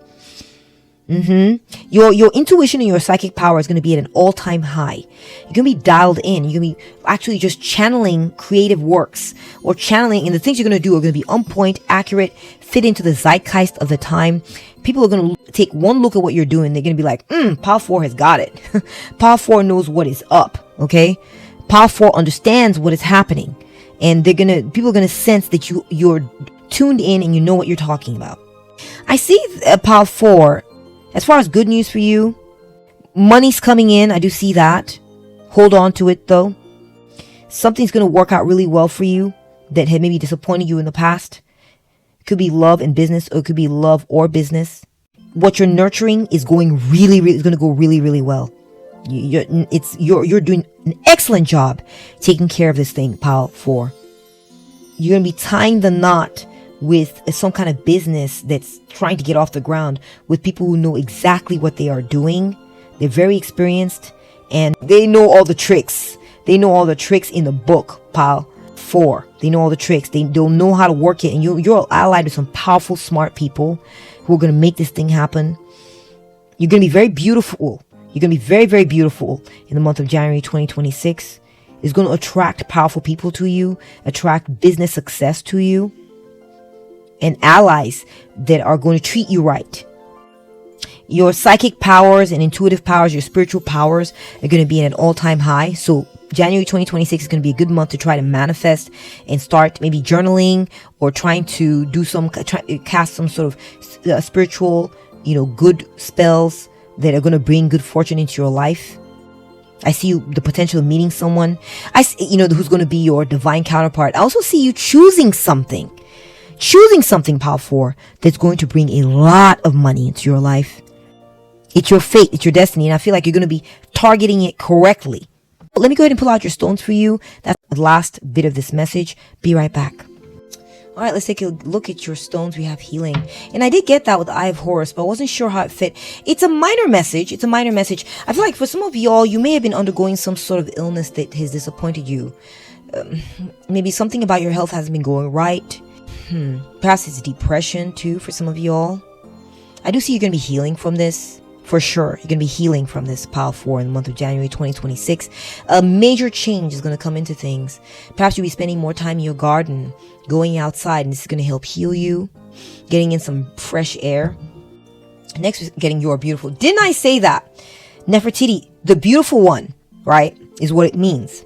Your intuition and your psychic power is going to be at an all-time high. You're going to be dialed in. You're going to be actually just channeling creative works, or channeling, and the things you're going to do are going to be on point, accurate, fit into the zeitgeist of the time. People are going to take one look at what you're doing. They're going to be like, Pile 4 has got it. Pile 4 knows what is up. Okay. Pile 4 understands what is happening, and people are going to sense that you're tuned in and you know what you're talking about. I see Pile 4. As far as good news for you, money's coming in. I do see that. Hold on to it, though. Something's going to work out really well for you that had maybe disappointed you in the past. It could be love and business, or it could be love or business. What you're nurturing is going is going to go really, really well. You're doing an excellent job taking care of this thing, Pile 4. You're going to be tying the knot with some kind of business that's trying to get off the ground, with people who know exactly what they are doing. They're very experienced and they know all the tricks They know all the tricks in the book, pile 4. They know all the tricks. They'll know how to work it. And you're allied with some powerful, smart people who are going to make this thing happen. You're going to be very beautiful. You're going to be very, very beautiful in the month of January 2026. It's going to attract powerful people to you, attract business success to you, and allies that are going to treat you right. Your psychic powers and intuitive powers, your spiritual powers are going to be at an all-time high. So January 2026 is going to be a good month to try to manifest and start maybe journaling or trying to do cast some sort of spiritual, good spells that are going to bring good fortune into your life. I see the potential of meeting someone. I see, who's going to be your divine counterpart. I also see you choosing something, Power 4, that's going to bring a lot of money into your life. It's your fate. It's your destiny. And I feel like you're going to be targeting it correctly. Let me go ahead and pull out your stones for you. That's the last bit of this message. Be right back. All right, let's take a look at your stones. We have healing. And I did get that with the Eye of Horus, but I wasn't sure how it fit. It's a minor message. I feel like for some of y'all, you may have been undergoing some sort of illness that has disappointed you. Maybe something about your health hasn't been going right. Perhaps it's depression too for some of y'all. I do see you're going to be healing from this. For sure, you're going to be healing from this, Pile 4, in the month of January 2026. A major change is going to come into things. Perhaps you'll be spending more time in your garden, going outside, and this is going to help heal you, getting in some fresh air. Next is getting your beautiful. Didn't I say that? Nefertiti, the beautiful one, right, is what it means.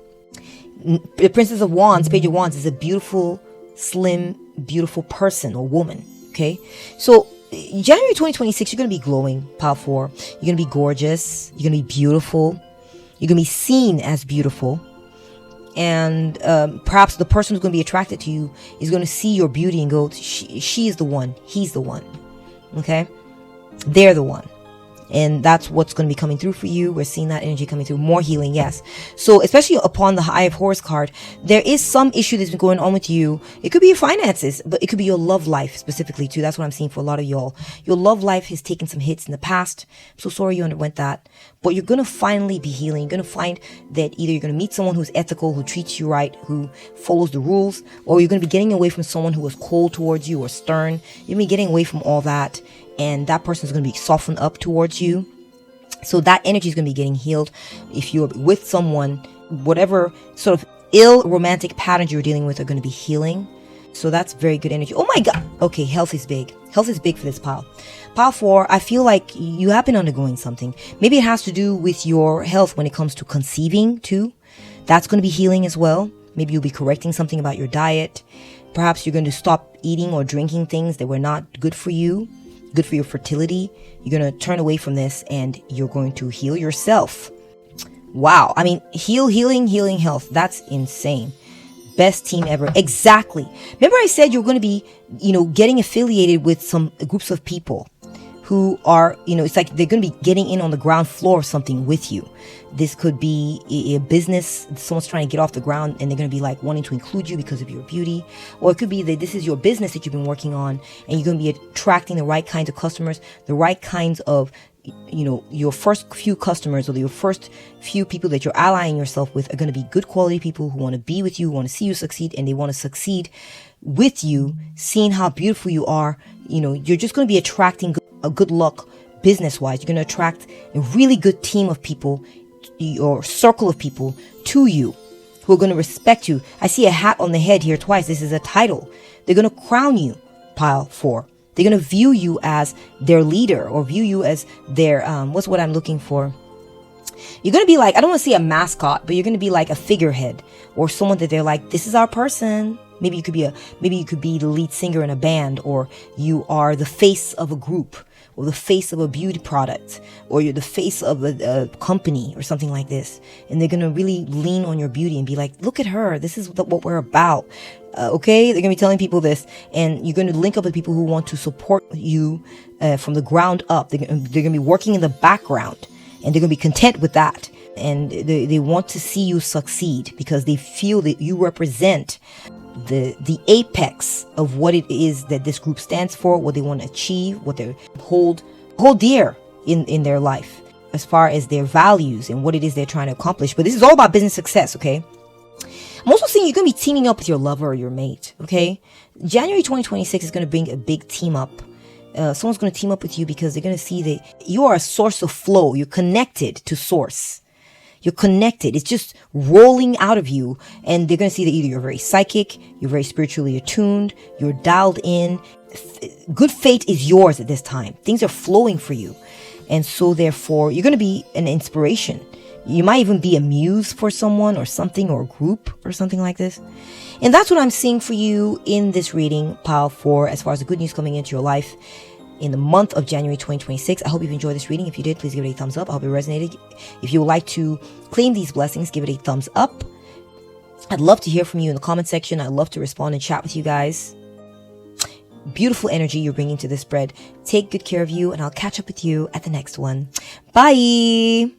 The Princess of Wands, Page of Wands, is a beautiful, slim, beautiful person or woman, okay? So January 2026, you're going to be glowing, Pile 4. You're going to be gorgeous. You're going to be beautiful. You're going to be seen as beautiful. And perhaps the person who's going to be attracted to you is going to see your beauty and go, she is the one. He's the one. Okay? They're the one. And that's what's going to be coming through for you. We're seeing that energy coming through. More healing, yes. So especially upon the Eye of Horus card, there is some issue that's been going on with you. It could be your finances, but it could be your love life specifically too. That's what I'm seeing for a lot of y'all. Your love life has taken some hits in the past. I'm so sorry you underwent that. But you're going to finally be healing. You're going to find that either you're going to meet someone who's ethical, who treats you right, who follows the rules, or you're going to be getting away from someone who was cold towards you or stern. You're going to be getting away from all that. And that person is going to be softened up towards you. So that energy is going to be getting healed. If you're with someone, whatever sort of ill romantic patterns you're dealing with are going to be healing. So that's very good energy. Oh my God. Okay, health is big. Health is big for this pile. Pile 4, I feel like you have been undergoing something. Maybe it has to do with your health when it comes to conceiving too. That's going to be healing as well. Maybe you'll be correcting something about your diet. Perhaps you're going to stop eating or drinking things that were not good for you. Good for your fertility. You're going to turn away from this and you're going to heal yourself. Wow. I mean, healing health. That's insane. Best team ever. Exactly. Remember I said you're going to be, getting affiliated with some groups of people who are, it's like they're going to be getting in on the ground floor of something with you. This could be a business. Someone's trying to get off the ground and they're going to be like wanting to include you because of your beauty. Or it could be that this is your business that you've been working on and you're going to be attracting the right kinds of customers, the right kinds of, your first few customers or your first few people that you're allying yourself with are going to be good quality people who want to be with you, want to see you succeed, and they want to succeed with you, seeing how beautiful you are. You're just going to be attracting a good luck business-wise. You're going to attract a really good team of people or circle of people to you who are going to respect you. I see a hat on the head here twice. This is a title. They're going to crown you, Pile 4. They're going to view you as their leader or view you as their, what's what I'm looking for? You're going to be like, I don't want to say a mascot, but you're going to be like a figurehead or someone that they're like, this is our person. Maybe you could be the lead singer in a band, or you are the face of a group, or the face of a beauty product, or you're the face of a company or something like this. And they're going to really lean on your beauty and be like, look at her. This is what we're about. Okay. They're going to be telling people this, and you're going to link up with people who want to support you, from the ground up. They're going to be working in the background, and they're going to be content with that. And they want to see you succeed because they feel that you represent the apex of what it is that this group stands for, what they want to achieve, what they hold dear in their life. as far as their values and what it is they're trying to accomplish. But this is all about business success, okay? I'm also seeing you're going to be teaming up with your lover or your mate, okay? January 2026 is going to bring a big team up. Someone's going to team up with you because they're going to see that you are a source of flow. You're connected to source. You're connected. It's just rolling out of you. And they're going to see that either you're very psychic, you're very spiritually attuned, you're dialed in. Good fate is yours at this time. Things are flowing for you. And so therefore, you're going to be an inspiration. You might even be a muse for someone or something, or a group or something like this. And that's what I'm seeing for you in this reading, pile 4, as far as the good news coming into your life in the month of January 2026. I hope you've enjoyed this reading. If you did, please give it a thumbs up. I hope it resonated. If you would like to claim these blessings, give it a thumbs up. I'd love to hear from you in the comment section. I'd love to respond and chat with you guys. Beautiful energy you're bringing to this spread. Take good care of you, and I'll catch up with you at the next one. Bye!